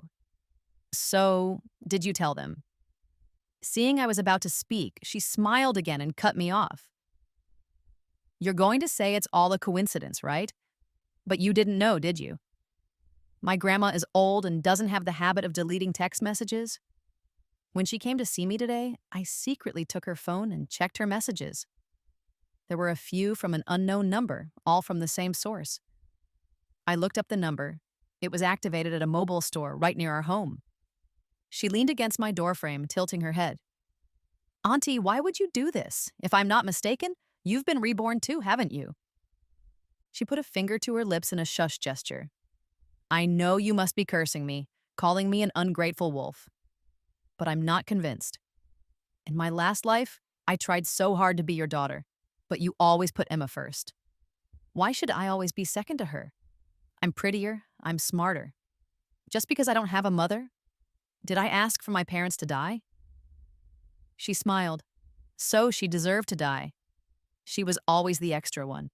So, did you tell them? Seeing I was about to speak, she smiled again and cut me off. You're going to say it's all a coincidence, right? But you didn't know, did you? My grandma is old and doesn't have the habit of deleting text messages. When she came to see me today, I secretly took her phone and checked her messages. There were a few from an unknown number, all from the same source. I looked up the number. It was activated at a mobile store right near our home. She leaned against my doorframe, tilting her head. Auntie, why would you do this? If I'm not mistaken, you've been reborn too, haven't you? She put a finger to her lips in a shush gesture. I know you must be cursing me, calling me an ungrateful wolf. But I'm not convinced. In my last life, I tried so hard to be your daughter, but you always put Emma first. Why should I always be second to her? I'm prettier, I'm smarter. Just because I don't have a mother? Did I ask for my parents to die? She smiled. So she deserved to die. She was always the extra one.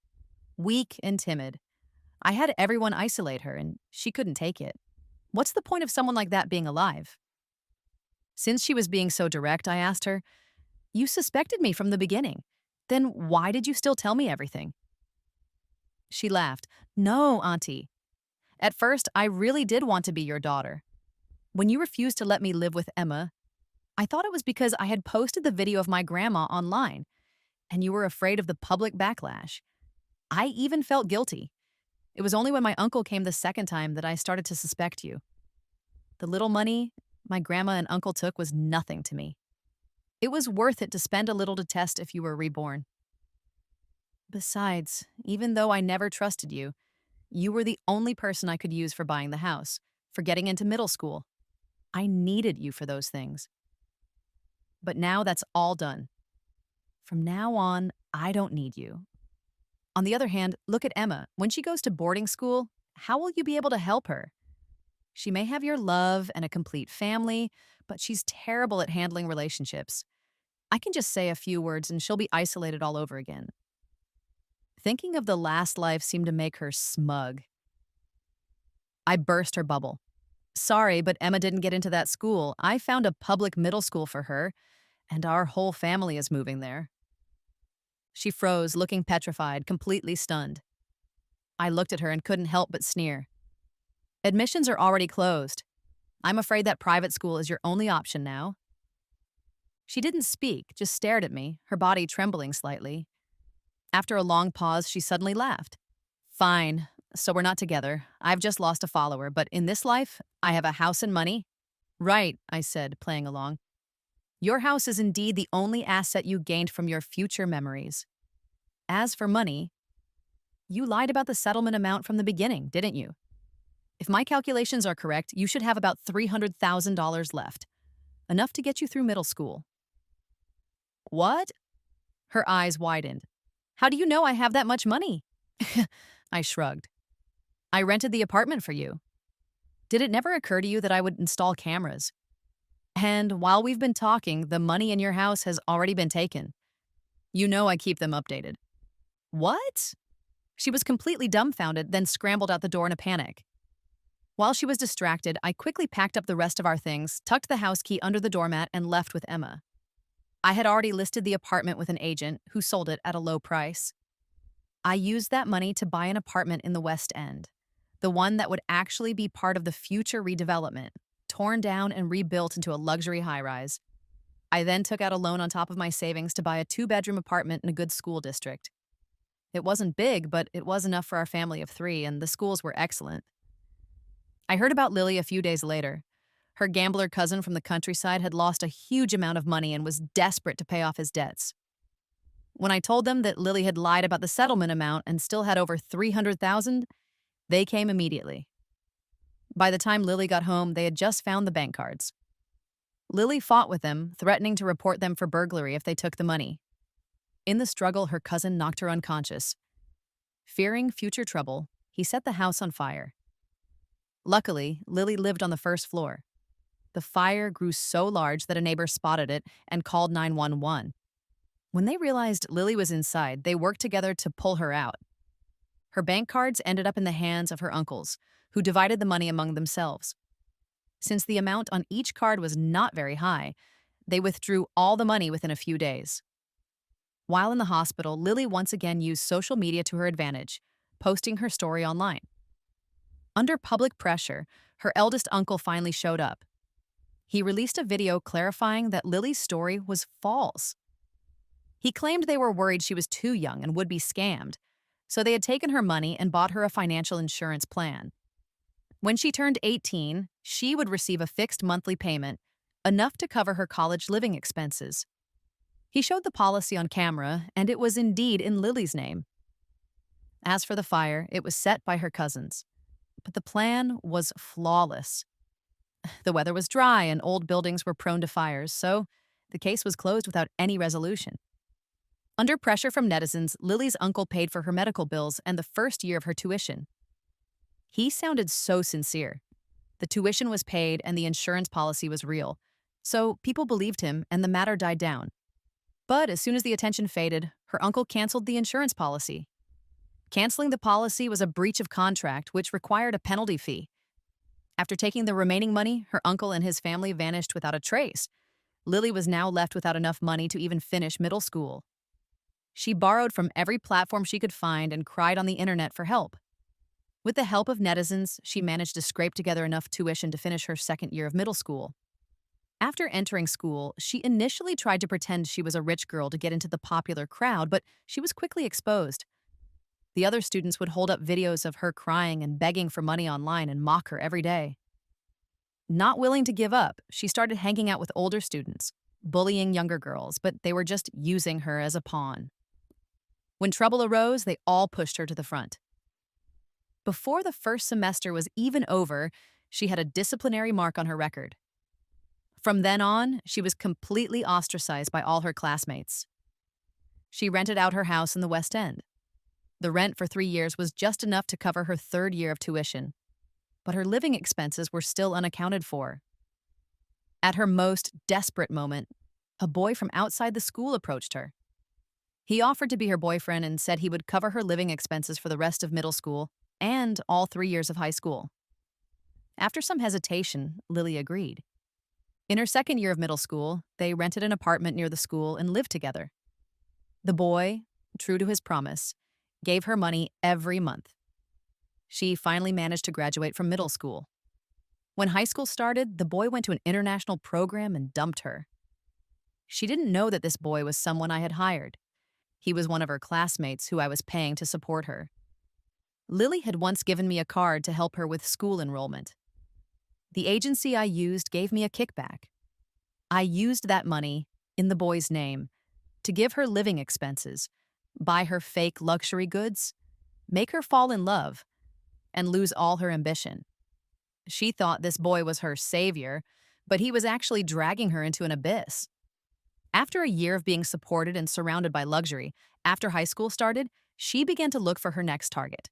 Weak and timid. I had everyone isolate her, and she couldn't take it. What's the point of someone like that being alive? Since she was being so direct, I asked her, You suspected me from the beginning. Then why did you still tell me everything? She laughed. No, Auntie. At first, I really did want to be your daughter. When you refused to let me live with Emma, I thought it was because I had posted the video of my grandma online, and you were afraid of the public backlash. I even felt guilty. It was only when my uncle came the second time that I started to suspect you. The little money my grandma and uncle took was nothing to me. It was worth it to spend a little to test if you were reborn. Besides, even though I never trusted you, you were the only person I could use for buying the house, for getting into middle school. I needed you for those things. But now that's all done. From now on, I don't need you. On the other hand, look at Emma. When she goes to boarding school, how will you be able to help her? She may have your love and a complete family, but she's terrible at handling relationships. I can just say a few words and she'll be isolated all over again. Thinking of the last life seemed to make her smug. I burst her bubble. Sorry, but Emma didn't get into that school. I found a public middle school for her, and our whole family is moving there. She froze, looking petrified, completely stunned. I looked at her and couldn't help but sneer. Admissions are already closed. I'm afraid that private school is your only option now. She didn't speak, just stared at me, her body trembling slightly. After a long pause, she suddenly laughed. Fine, so we're not together. I've just lost a follower, but in this life, I have a house and money. Right, I said, playing along. Your house is indeed the only asset you gained from your future memories. As for money, you lied about the settlement amount from the beginning, didn't you? If my calculations are correct, you should have about $300,000 left, enough to get you through middle school. What? Her eyes widened. How do you know I have that much money? I shrugged. I rented the apartment for you. Did it never occur to you that I would install cameras? And while we've been talking, the money in your house has already been taken. You know I keep them updated. What? She was completely dumbfounded, then scrambled out the door in a panic. While she was distracted, I quickly packed up the rest of our things, tucked the house key under the doormat, and left with Emma. I had already listed the apartment with an agent who sold it at a low price. I used that money to buy an apartment in the West End, the one that would actually be part of the future redevelopment, torn down and rebuilt into a luxury high-rise. I then took out a loan on top of my savings to buy a 2-bedroom apartment in a good school district. It wasn't big, but it was enough for our family of 3, and the schools were excellent. I heard about Lily a few days later. Her gambler cousin from the countryside had lost a huge amount of money and was desperate to pay off his debts. When I told them that Lily had lied about the settlement amount and still had over $300,000, They came immediately. By the time Lily got home, they had just found the bank cards. Lily fought with them, threatening to report them for burglary if they took the money. In the struggle, her cousin knocked her unconscious. Fearing future trouble, he set the house on fire. Luckily, Lily lived on the first floor. The fire grew so large that a neighbor spotted it and called 911. When they realized Lily was inside, they worked together to pull her out. Her bank cards ended up in the hands of her uncles, who divided the money among themselves. Since the amount on each card was not very high, they withdrew all the money within a few days. While in the hospital, Lily once again used social media to her advantage, posting her story online. Under public pressure, her eldest uncle finally showed up. He released a video clarifying that Lily's story was false. He claimed they were worried she was too young and would be scammed, so they had taken her money and bought her a financial insurance plan. When she turned 18, she would receive a fixed monthly payment, enough to cover her college living expenses. He showed the policy on camera, and it was indeed in Lily's name. As for the fire, it was set by her cousins. But the plan was flawless. The weather was dry and old buildings were prone to fires, so the case was closed without any resolution. Under pressure from netizens, Lily's uncle paid for her medical bills and the first year of her tuition. He sounded so sincere. The tuition was paid and the insurance policy was real, so people believed him and the matter died down. But as soon as the attention faded, her uncle canceled the insurance policy. Canceling the policy was a breach of contract, which required a penalty fee. After taking the remaining money, her uncle and his family vanished without a trace. Lily was now left without enough money to even finish middle school. She borrowed from every platform she could find and cried on the internet for help. With the help of netizens, she managed to scrape together enough tuition to finish her second year of middle school. After entering school, she initially tried to pretend she was a rich girl to get into the popular crowd, but she was quickly exposed. The other students would hold up videos of her crying and begging for money online and mock her every day. Not willing to give up, she started hanging out with older students, bullying younger girls, but they were just using her as a pawn. When trouble arose, they all pushed her to the front. Before the first semester was even over, she had a disciplinary mark on her record. From then on, she was completely ostracized by all her classmates. She rented out her house in the West End. The rent for 3 years was just enough to cover her third year of tuition, but her living expenses were still unaccounted for. At her most desperate moment, a boy from outside the school approached her. He offered to be her boyfriend and said he would cover her living expenses for the rest of middle school and all 3 years of high school. After some hesitation, Lily agreed. In her second year of middle school, they rented an apartment near the school and lived together. The boy, true to his promise, gave her money every month. She finally managed to graduate from middle school. When high school started, the boy went to an international program and dumped her. She didn't know that this boy was someone I had hired. He was one of her classmates who I was paying to support her. Lily had once given me a card to help her with school enrollment. The agency I used gave me a kickback. I used that money, in the boy's name, to give her living expenses, buy her fake luxury goods, make her fall in love, and lose all her ambition. She thought this boy was her savior, but he was actually dragging her into an abyss. After a year of being supported and surrounded by luxury, after high school started, she began to look for her next target.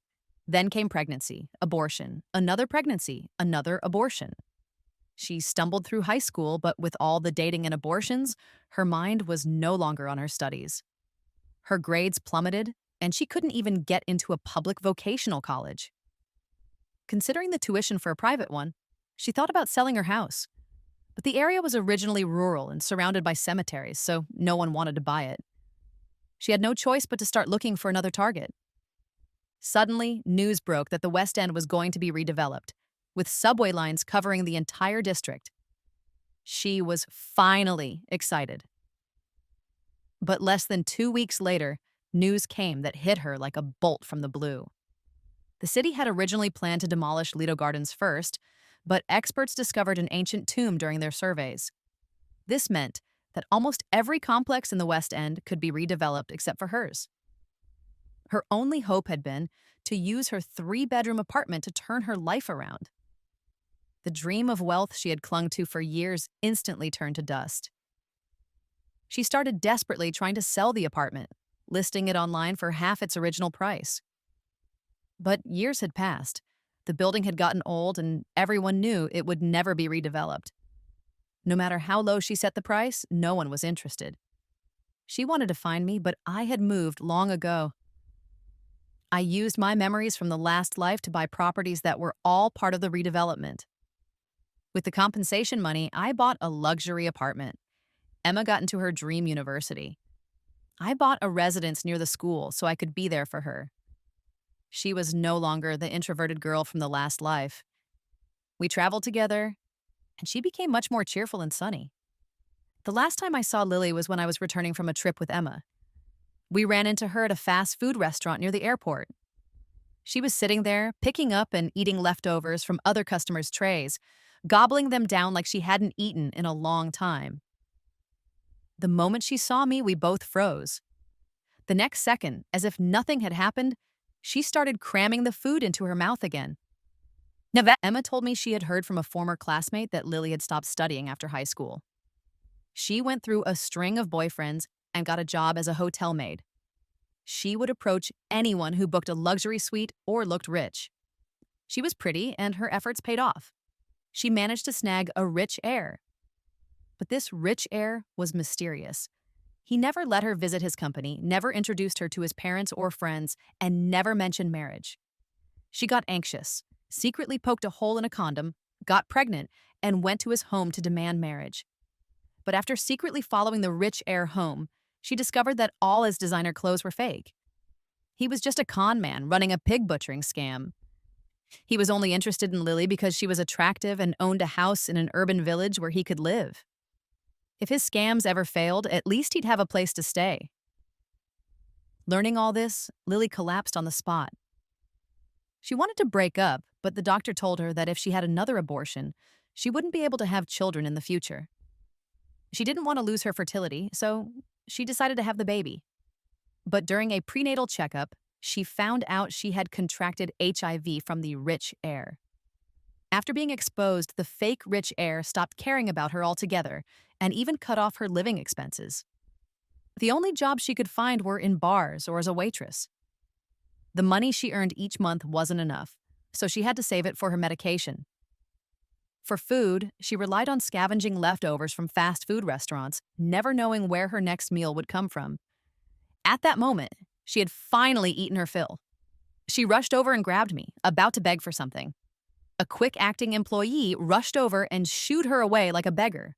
Then came pregnancy, abortion, another pregnancy, another abortion. She stumbled through high school, but with all the dating and abortions, her mind was no longer on her studies. Her grades plummeted, and she couldn't even get into a public vocational college. Considering the tuition for a private one, she thought about selling her house. But the area was originally rural and surrounded by cemeteries, so no one wanted to buy it. She had no choice but to start looking for another target. Suddenly, news broke that the West End was going to be redeveloped, with subway lines covering the entire district. She was finally excited. But less than 2 weeks later, news came that hit her like a bolt from the blue. The city had originally planned to demolish Lido Gardens first, but experts discovered an ancient tomb during their surveys. This meant that almost every complex in the West End could be redeveloped except for hers. Her only hope had been to use her three-bedroom apartment to turn her life around. The dream of wealth she had clung to for years instantly turned to dust. She started desperately trying to sell the apartment, listing it online for half its original price. But years had passed. The building had gotten old, and everyone knew it would never be redeveloped. No matter how low she set the price, no one was interested. She wanted to find me, but I had moved long ago. I used my memories from the last life to buy properties that were all part of the redevelopment. With the compensation money, I bought a luxury apartment. Emma got into her dream university. I bought a residence near the school so I could be there for her. She was no longer the introverted girl from the last life. We traveled together, and she became much more cheerful and sunny. The last time I saw Lily was when I was returning from a trip with Emma. We ran into her at a fast food restaurant near the airport. She was sitting there, picking up and eating leftovers from other customers' trays, gobbling them down like she hadn't eaten in a long time. The moment she saw me, we both froze. The next second, as if nothing had happened, she started cramming the food into her mouth again. Emma told me she had heard from a former classmate that Lily had stopped studying after high school. She went through a string of boyfriends and got a job as a hotel maid. She would approach anyone who booked a luxury suite or looked rich. She was pretty, and her efforts paid off. She managed to snag a rich heir. But this rich heir was mysterious. He never let her visit his company, never introduced her to his parents or friends, and never mentioned marriage. She got anxious, secretly poked a hole in a condom, got pregnant, and went to his home to demand marriage. But after secretly following the rich heir home, she discovered that all his designer clothes were fake. He was just a con man running a pig butchering scam. He was only interested in Lily because she was attractive and owned a house in an urban village where he could live. If his scams ever failed, at least he'd have a place to stay. Learning all this, Lily collapsed on the spot. She wanted to break up, but the doctor told her that if she had another abortion, she wouldn't be able to have children in the future. She didn't want to lose her fertility, so she decided to have the baby. But during a prenatal checkup, she found out she had contracted HIV from the rich heir. After being exposed, the fake rich heir stopped caring about her altogether and even cut off her living expenses. The only jobs she could find were in bars or as a waitress. The money she earned each month wasn't enough, so she had to save it for her medication. For food, she relied on scavenging leftovers from fast food restaurants, never knowing where her next meal would come from. At that moment, she had finally eaten her fill. She rushed over and grabbed me, about to beg for something. A quick-acting employee rushed over and shooed her away like a beggar.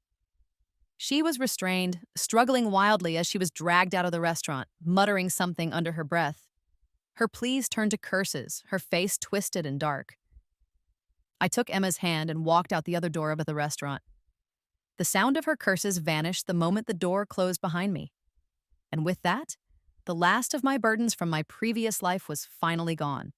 She was restrained, struggling wildly as she was dragged out of the restaurant, muttering something under her breath. Her pleas turned to curses, her face twisted and dark. I took Emma's hand and walked out the other door of the restaurant. The sound of her curses vanished the moment the door closed behind me. And with that, the last of my burdens from my previous life was finally gone.